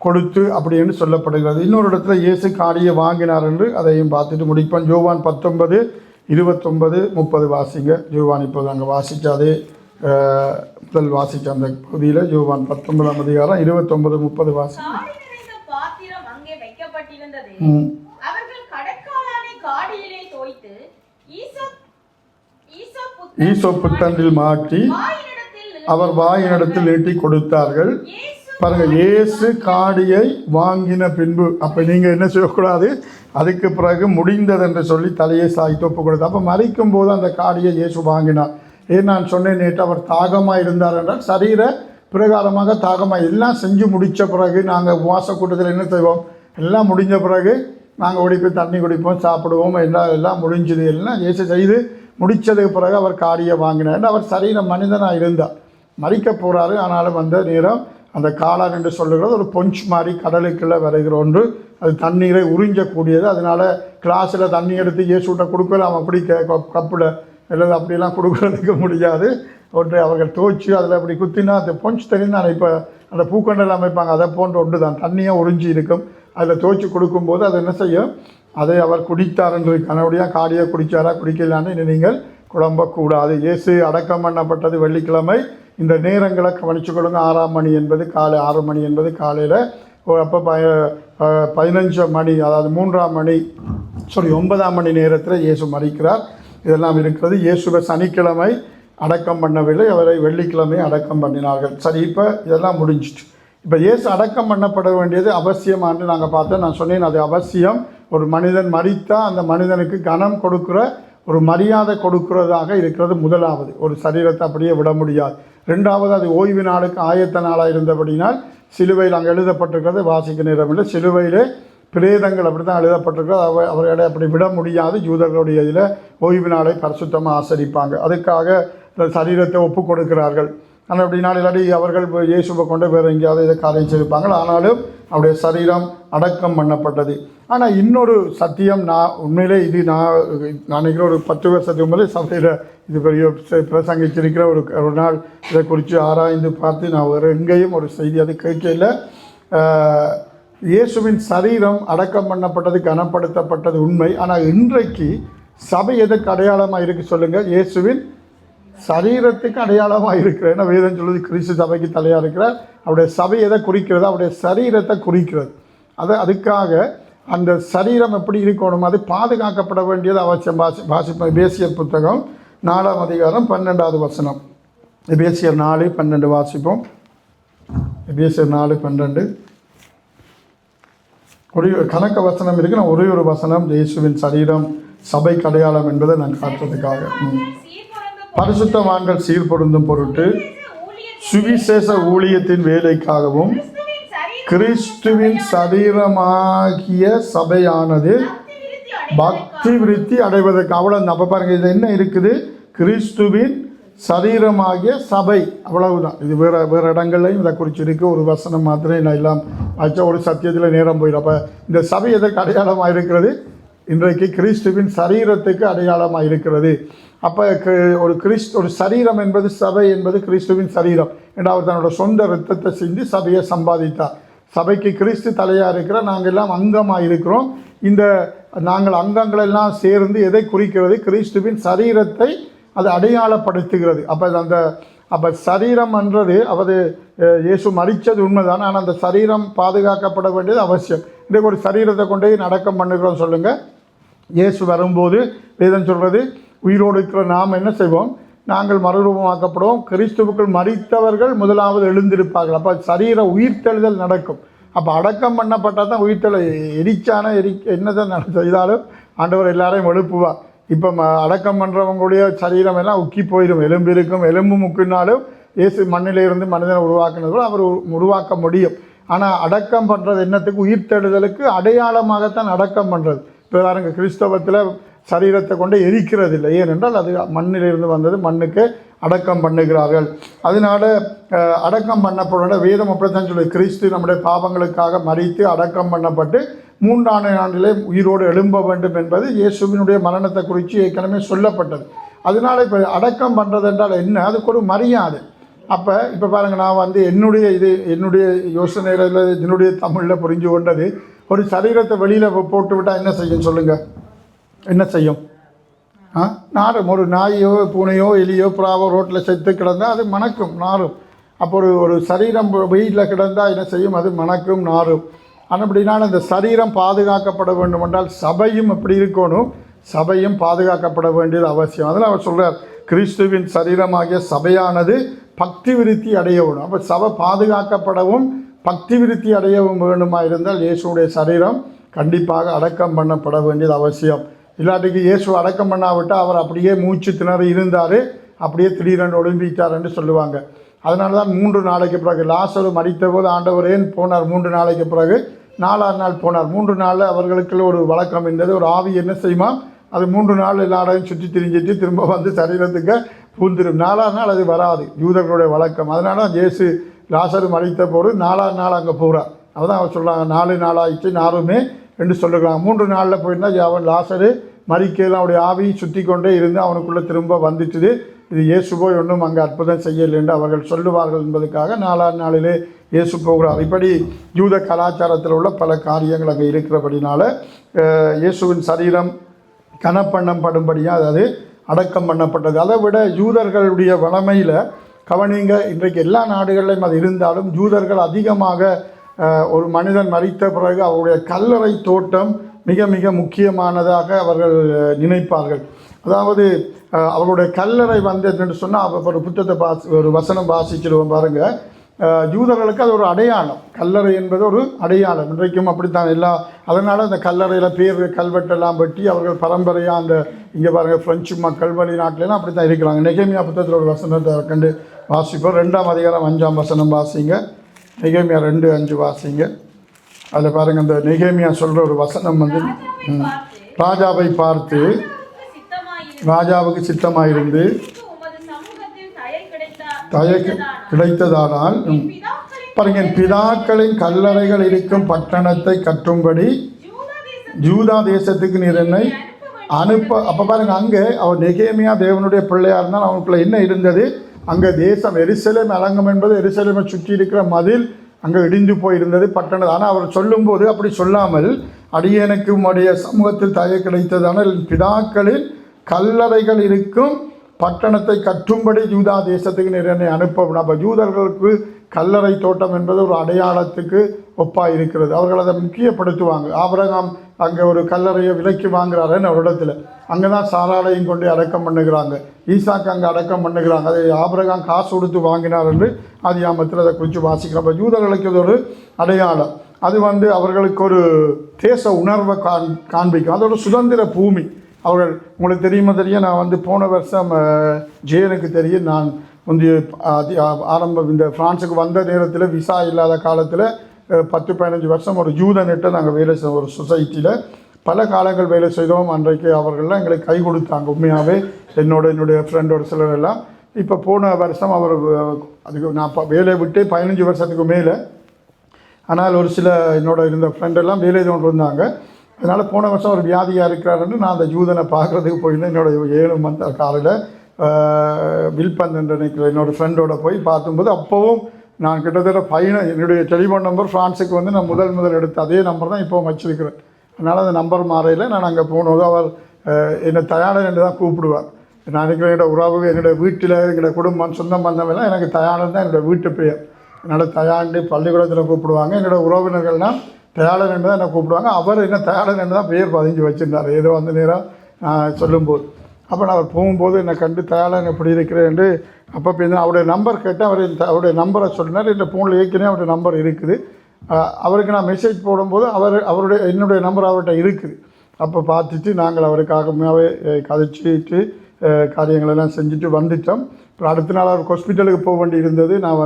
கொடுத்து அப்படி என்று சொல்லப்படுகிறது. இன்னொரு இடத்துல இயேசு காடியை வாங்கினார் என்று அதையும் பார்த்துட்டு முடிப்போம். யோவான் 19, 29-30 வாசிங்க. யோவான் இப்போது அங்கே வாசித்தாதே முதல் வாசித்த அந்த பகுதியில் யோவான் 19ஆம் அதிகாரம் 29-30 வாசிங்க. ஈசோப்பு தண்டில் மாட்டி அவர் வாயினிடத்தில் நீட்டி கொடுத்தார்கள். பாருங்க, இயேசு காடியை வாங்கின பின்பு, அப்போ நீங்கள் என்ன செய்யக்கூடாது, அதுக்கு பிறகு முடிந்தது என்று சொல்லி தலையை சாய்த்து ஒப்பு கொடுத்தார். அப்போ மறிக்கும் போது அந்த காடியை இயேசு வாங்கினார். ஏன் நான் சொன்னேன் நேற்று, அவர் தாகமாக இருந்தார் என்றால் சரீர பிரகாரமாக தாகமாக எல்லாம் செஞ்சு முடித்த பிறகு நாங்கள் உபவாச கூட்டத்தில் என்ன செய்வோம், எல்லாம் முடிஞ்ச பிறகு நாங்கள் ஓடி போய் தண்ணி குடிப்போம், சாப்பிடுவோம், எல்லாம் முடிஞ்சது. எல்லாம் இயேசு செய்து முடித்ததுக்கு பிறகு அவர் காடியை வாங்கினார். அவர் சரீர மனிதனாக இருந்தார், மறிக்க போகிறாரு. ஆனாலும் வந்த நேரம் அந்த காளான் என்று சொல்லுகிறது ஒரு பொஞ்ச் மாதிரி கடலுக்குள்ளே வருகிற ஒன்று, அது தண்ணீரை உறிஞ்சக்கூடியது. அதனால் கிளாஸில் தண்ணி எடுத்து இயேசுட்ட கொடுக்கலாம், அப்படி கப்பில் அல்லது அப்படிலாம் கொடுக்குறதுக்கு முடியாது. ஒன்றை அவர்கள் துவைச்சி அதில் அப்படி குத்தினா அந்த பொஞ்ச் தெரிந்தால் இப்போ அந்த பூக்கண்டெல்லாம் அமைப்பாங்க, அதை போன்ற ஒன்று தான் தண்ணியாக உறிஞ்சி இருக்கும். அதில் துவைச்சி கொடுக்கும்போது அது என்ன செய்யும், அதை அவர் குடித்தார் என்று கனவுடியாக காடியை குடித்தாரா குடிக்கலான்னு நீங்கள் குழம்பக்கூடாது. இயேசு அடக்கம் பண்ணப்பட்டது வெள்ளிக்கிழமை. இந்த நேரங்களை கவனிச்சுக்கொள்ளுங்க. 6ஆம் மணி என்பது காலை, 6 மணி என்பது காலையில், அப்போ 15 மணி, அதாவது 3ஆம் மணி 9ஆம் மணி நேரத்தில் இயேசு மறிக்கிறார். இதெல்லாம் இருக்கிறது. இயேசுவை சனிக்கிழமை அடக்கம் பண்ணவில்லை, அவரை வெள்ளிக்கிழமை அடக்கம் பண்ணினார்கள். சரி, இப்போ இதெல்லாம் முடிஞ்சிட்டு இப்போ இயேசு அடக்கம் பண்ணப்பட வேண்டியது அவசியமானு நாங்கள் பார்த்தோம். நான் சொன்னேன் அது அவசியம். ஒரு மனிதன் மரித்தால் அந்த மனிதனுக்கு கனம் கொடுக்குற ஒரு மரியாதை கொடுக்கிறதாக இருக்கிறது. முதலாவது, ஒரு சரீரத்தை அப்படியே விட முடியாது. ரெண்டாவது, அது ஓய்வு நாளுக்கு ஆயத்த நாளாக இருந்தபடினால் சிலுவையில் அங்கே எழுதப்பட்டிருக்கிறது, வாசிக்க நேரமில்லை, சிலுவையிலே பிரேதங்கள் அப்படி தான் எழுதப்பட்டிருக்கிறது. அவர்களை அப்படி விட முடியாது. யூதர்களுடைய இதில் ஓய்வு நாளை பரிசுத்தமாக ஆசரிப்பாங்க. அதுக்காக சரீரத்தை ஒப்பு கொடுக்கிறார்கள். ஆனால் அப்படின்னா இல்லாட்டி அவர்கள் இயேசுவை கொண்டு வேறு எங்கேயாவது இதை காரியம் செய்திருப்பாங்க. ஆனாலும் அவருடைய சரீரம் அடக்கம் பண்ணப்பட்டது. ஆனால் இன்னொரு சத்தியம், நான் உண்மையிலே இது நான் நினைக்கிற ஒரு 10 வருஷத்துக்கு முன்னாடி சபையில் இது பெரிய பிரசங்கிச்சிருக்கிற ஒரு நாள் இதை குறித்து ஆராய்ந்து பார்த்து நான் வேறு எங்கேயும் ஒரு செய்தி அது கேட்கல. இயேசுவின் சரீரம் அடக்கம் பண்ணப்பட்டது, கனப்படுத்தப்பட்டது உண்மை. ஆனால் இன்றைக்கு சபை எதற்கு அடையாளமாக இருக்குது சொல்லுங்கள்? இயேசுவின் சரீரத்துக்கு அடையாளமாக இருக்கிற, ஏன்னா வேதம் சொல்லுது கிறிஸ்து சபைக்கு தலையாக இருக்கிறார். அவருடைய சபை எதை குறிக்கிறது? அவருடைய சரீரத்தை குறிக்கிறது. அதுக்காக அந்த சரீரம் எப்படி இருக்கணும், அது பாதுகாக்கப்பட வேண்டியது அவசியம். வாசிப்போம். எபேசியர் புத்தகம் 4ஆம் அதிகாரம் 12வது வசனம். எபேசியர் 4:12 வாசிப்போம். எபேசியர் 4:12 ஒரு கணக்க வசனம் இருக்குது. நான் ஒரே ஒரு வசனம், இயேசுவின் சரீரம் சபை அடையாளம் என்பதை நான் காட்டுறதுக்காக. பரிசுத்தவான்கள் சீர்பொருந்தும் பொருட்டு சுவிசேஷ ஊழியத்தின் வேலைக்காகவும் கிறிஸ்துவின் சரீரமாகிய சபையானது பக்தி விருத்தி அடைவதற்கு. அவ்வளவு அப்போ பாருங்கள், இது என்ன இருக்குது? கிறிஸ்துவின் சரீரமாகிய சபை, அவ்வளவுதான். இது வேறு இடங்கள்லையும் இதை குறித்து இருக்குது. ஒரு வசனம் மாத்திரம் நான் எல்லாம் வச்ச ஒரு சத்தியத்தில் நேரம் போயிடும். அப்போ இந்த சபை எதற்கு அடையாளமாக இருக்கிறது? இன்றைக்கு கிறிஸ்துவின் சரீரத்துக்கு அடையாளமாக இருக்கிறது. அப்போ ஒரு சரீரம் என்பது, சபை என்பது கிறிஸ்துவின் சரீரம். அவர் தன்னோட சொந்த இரத்தத்தை சிந்தி சபையை சம்பாதித்தார். சபைக்கு கிறிஸ்து தலையாக இருக்கிற நாங்கள் எல்லாம் அங்கமாக இருக்கிறோம். இந்த நாங்கள் அங்கங்களெல்லாம் சேர்ந்து எதை குறிக்கிறது? கிறிஸ்துவின் சரீரத்தை அது அடையாளப்படுத்துகிறது. அப்போ சரீரம் என்றது அவது இயேசு மரித்தது உண்மைதான். ஆனால் அந்த சரீரம் பாதுகாக்கப்பட வேண்டியது அவசியம். இன்றைக்கு ஒரு சரீரத்தை கொண்டு அடக்கம் பண்ணுகிறோம் சொல்லுங்கள். இயேசு வரும்போது வேதம் சொல்கிறது, உயிரோடு இருக்கிற நாம் என்ன செய்வோம்? நாங்கள் மறுரூபமாக்கப்படுவோம். கிறிஸ்துவுக்குள் மரித்தவர்கள் முதலாவது எழுந்திருப்பார்கள். அப்போ சரீர உயிர்த்தெழுதல் நடக்கும். அப்போ அடக்கம் பண்ணப்பட்டால் தான் உயிர்த்தெழு. என்னதான் செய்தாலும் ஆண்டவர் எல்லாரையும் எழுப்புவார். இப்போ அடக்கம் பண்ணுறவங்களுடைய சரீரம் எல்லாம் உக்கி போயிடும். எலும்பு இருக்கும். எலும்பு முக்கினாலும் இயேசு மண்ணிலிருந்து மனிதனை உருவாக்குனது கூட அவர் உருவாக்க முடியும். ஆனால் அடக்கம் பண்ணுறது என்னத்துக்கு? உயிர்த்தெழுதலுக்கு அடையாளமாகத்தான் அடக்கம் பண்ணுறது. இப்போ பாருங்க, கிறிஸ்தவத்தில் சரீரத்தை கொண்டு எரிக்கிறது இல்லை. ஏனென்றால் அது மண்ணிலிருந்து வந்தது, மண்ணுக்கு அடக்கம் பண்ணுகிறார்கள். அதனால அடக்கம் பண்ணப்பட வேதம் அப்படித்தான் சொல்லி, கிறிஸ்து நம்முடைய பாவங்களுக்காக மரித்து அடக்கம் பண்ணப்பட்டு 3ஆம் நாளிலே உயிரோடு எழும்ப வேண்டும் என்பது இயேசுவினுடைய மரணத்தை குறித்து ஏற்கனவே சொல்லப்பட்டது. அதனால இப்போ அடக்கம் பண்ணுறது என்றால் என்ன? அதுக்கு ஒரு மரியாதை. அப்போ இப்போ பாருங்கள், நான் என்னுடைய யோசனையில் என்னுடைய தமிழில் புரிஞ்சு கொண்டது, ஒரு சரீரத்தை வெளியில் போட்டு விட்டால் என்ன செய்யும் சொல்லுங்கள்? என்ன செய்யும்? நாரும். ஒரு நாயோ பூனையோ எலியோ புறாவோ ரோட்டில் செத்து கிடந்தால் அது மணக்கும், நாரும். அப்போ ஒரு சரீரம் வெயிலில் கிடந்தால் என்ன செய்யும்? அது மணக்கும், நாரும். அப்படினால இந்த சரீரம் பாதுகாக்கப்பட வேண்டும் என்றால் சபையும் எப்படி இருக்கணும்? சபையும் பாதுகாக்கப்பட வேண்டியது அவசியம். அதில் அவர் சொல்கிறார், கிறிஸ்துவின் சரீரமாகிய சபையானது பக்தி விருத்தி அடையவும். அப்போ சபை பாதுகாக்கப்படவும் பக்தி விருத்தி அடையவும் வேண்டுமா இருந்தால் இயேசுடைய சரீரம் கண்டிப்பாக அடக்கம் பண்ணப்பட வேண்டியது அவசியம். இல்லாட்டிக்கு இயேசு அடக்கம் பண்ணாவிட்டால் அவர் அப்படியே மூச்சு திணறி இருந்தார், அப்படியே திடீரென்று ஒளிம்பிட்டார் என்று சொல்லுவாங்க. அதனால தான் 3 நாளைக்கு பிறகு லாசரு மரித்த போது ஆண்டவர் ஏன் போனார்? 3 நாளைக்கு பிறகு 4ஆம் நாள் போனார். 3 நாளில் அவர்களுக்குள்ள ஒரு வழக்கம் இருந்தது. ஒரு ஆவி என்ன செய்யுமா? அது 3 நாள் எல்லா இடையும் சுற்றி திரிஞ்சிட்டு திரும்ப வந்து சரீரத்துக்கு பூந்துடும். 4ஆம் நாள் அது வராது, யூதர்களுடைய வழக்கம். அதனால இயேசு லாசரு மரித்த போது 4ஆம் நாள் அங்கே போகிறார். அதுதான் அவர் சொல்கிறாங்க, 4 நாளாயிடுச்சு நாருமே என்று சொல்லுறாங்க. 3 நாளில் போயிருந்தால் அவன் லாசரு மரிக்கையில் அவனுடைய ஆவி சுற்றி கொண்டே இருந்து அவனுக்குள்ளே திரும்ப வந்துட்டுது. இது இயேசு போய் ஒன்றும் அங்கே அற்புதம் செய்யலை என்று அவர்கள் சொல்லுவார்கள் என்பதற்காக 4ஆம் நாளிலே இயேசு போகிறார். இப்படி யூத கலாச்சாரத்தில் உள்ள பல காரியங்கள் அங்கே இருக்கிறபடினால இயேசுவின் சரீரம் கனப்பண்ணப்படும்படியாக அதாவது அடக்கம் பண்ணப்பட்டது. அதை விட யூதர்களுடைய வளமையில் கவனிங்க, இன்றைக்கு எல்லா நாடுகளிலும் அது இருந்தாலும் யூதர்கள் அதிகமாக ஒரு மனிதன் மரித்த பிறகு அவருடைய கல்லறை தோட்டம் மிக மிக முக்கியமானதாக அவர்கள் நினைப்பார்கள். அதாவது அவருடைய கல்லறை வந்து என்று சொன்னால் ஒரு புத்தகத்தை ஒரு வசனம் வாசிச்சிடுவோம் பாருங்கள். யூதர்களுக்கு அது ஒரு அடையாளம், கல்லறை என்பது ஒரு அடையாளம். இன்றைக்கும் அப்படித்தான் அதனால் அந்த கல்லறையில் பேர் கல்வெட்டெல்லாம் வெட்டி அவர்கள் பரம்பரையாக அந்த இங்கே பாருங்கள் ஃப்ரெஞ்சு மக்கள் வெளிநாட்டிலலாம் அப்படி தான் இருக்கிறாங்க. நெகேமியா புத்தகத்தில் ஒரு வசனத்தை கண்டு வாசிப்போம். 2ஆம் அதிகாரம் 5ஆம் வசனம் வாசிங்க. நெகேமியா 2:5 வாசிங்க. அதில் பாருங்கள், அந்த நெகேமியா சொல்கிற ஒரு வசனம் வந்து ராஜாவை பார்த்து ராஜாவுக்கு சித்தமாயிருந்து தயை கிடைத்ததானால் பாருங்க, பிதாக்களின் கல்லறைகள் இருக்கும் பட்டணத்தை கட்டும்படி யூதா தேசத்துக்கு நீர் என்னை அனுப்ப. அப்போ பாருங்கள், அங்கே அவர் நெகேமியா தேவனுடைய பிள்ளையாக இருந்தால் அவனுக்குள்ள என்ன இருந்தது? அங்கே தேசம் எருசலேம் அலங்கம் என்பது எருசலேமை சுற்றி இருக்கிற மதில் அங்கே இடிந்து போயிருந்தது பட்டணம். ஆனால் அவர் சொல்லும்போது அப்படி சொல்லாமல், அடியேனுக்கு உம்முடைய சமூகத்தில் தயை கிடைத்ததானால் பிதாக்களின் கல்லறைகள் இருக்கும் பட்டணத்தை கட்டும்படி யூதா தேசத்துக்கு நீர் என்னை அனுப்பவும். அப்போ யூதர்களுக்கு கல்லறை தோட்டம் என்பது ஒரு அடையாளத்துக்கு ஒப்பாக இருக்கிறது. அவர்கள் அதை முக்கியப்படுத்துவாங்க. ஆபிரகாம் அங்கே ஒரு கல்லறையை விலைக்கு வாங்குறாருன்னு ஒரு இடத்துல, அங்கே தான் சாராளையும் கொண்டு அடக்கம் பண்ணுகிறாங்க. ஈசாக்கு அங்கே அடக்கம் பண்ணுகிறாங்க. அதை ஆபிரகாம் காசு கொடுத்து வாங்கினார் என்று ஆதியாமத்தில் அதை குறித்து வாசிக்கிறோம். அப்போ யூதர்களுக்கு இது ஒரு அடையாளம். அது வந்து அவர்களுக்கு ஒரு தேச உணர்வை காண்பிக்கும். அதோட சுதந்திர பூமி. அவர்கள் உங்களுக்கு தெரியும், நான் வந்து போன வருஷம் ஜேனுக்கு தெரியும், நான் வந்து ஆரம்பம் இந்த ஃப்ரான்ஸுக்கு வந்த நேரத்தில் விசா இல்லாத காலத்தில் 10-15 வருஷம் ஒரு யூதனிட்ட நாங்கள் வேலை செய்வோம். ஒரு சொசைட்டியில் பல காலங்கள் வேலை செய்தோம். அன்றைக்கு அவர்கள்லாம் எங்களுக்கு கை கொடுத்தாங்க. உண்மையாகவே என்னுடைய ஃப்ரெண்டோட சிலர் எல்லாம். இப்போ போன வருஷம் அவர் அதுக்கு நான் வேலையை விட்டு 15 வருஷத்துக்கு மேலே. ஆனால் ஒரு சில என்னோட இருந்த ஃப்ரெண்டெல்லாம் வேலை கொண்டு இருந்தாங்க. அதனால் போன வருஷம் ஒரு வியாதியாக இருக்கிறாருன்னு நான் அந்த யூதனை பார்க்குறதுக்கு போயிருந்தேன். என்னோடய 7 மந்த் காலையில் வில்பந்த் என்று நினைக்கிற என்னோடய ஃப்ரெண்டோட போய் பார்க்கும்போது அப்போவும் நான் கிட்டத்தட்ட என்னுடைய டெலிஃபோன் நம்பர் ஃப்ரான்ஸுக்கு வந்து நான் முதல் எடுத்த அதே நம்பர் தான் இப்போவும் வச்சுருக்கிறேன். அதனால் அந்த நம்பர் மாறையில் நான் அங்கே போனதும் அவர் என்னை தயாளன் என்று தான் கூப்பிடுவார். நான் நினைக்கிறேன் என்னோடய உறவு, என்னுடைய வீட்டில் எங்களுடைய குடும்பம் சொந்தம் வந்தவெல்லாம் எனக்கு தயாளன் தான் என்னோடய வீட்டு பெயர். என்னால் தயாண்டு பள்ளிக்கூடத்தில் கூப்பிடுவாங்க. என்னோடய உறவினர்கள்லாம் தயாளன் என்று தான் என்னை கூப்பிடுவாங்க. அவர் என்ன தயாளன் என்று தான் பெயர் பதிஞ்சு வச்சுருந்தார் ஏதோ அந்த நேரம் சொல்லும்போது. அப்போ நான் அவர் போகும்போது என்னை கண்டு தயாளன் எப்படி இருக்கிறேன் என்று அப்போ அவருடைய நம்பர் கேட்டேன். அவருடைய நம்பரை சொன்னார். இந்த ஃபோனில் ஏற்கனவே அவருடைய நம்பர் இருக்குது. அவருக்கு நான் மெசேஜ் போடும்போது என்னுடைய நம்பர் அவர்கிட்ட இருக்குது. அப்போ பார்த்துட்டு நாங்கள் அவருக்காகவே கதைச்சிட்டு காரியங்களெல்லாம் செஞ்சுட்டு வந்துட்டோம். அப்புறம் அடுத்த நாள் அவர் ஹாஸ்பிட்டலுக்கு போக வேண்டி இருந்தது. நான்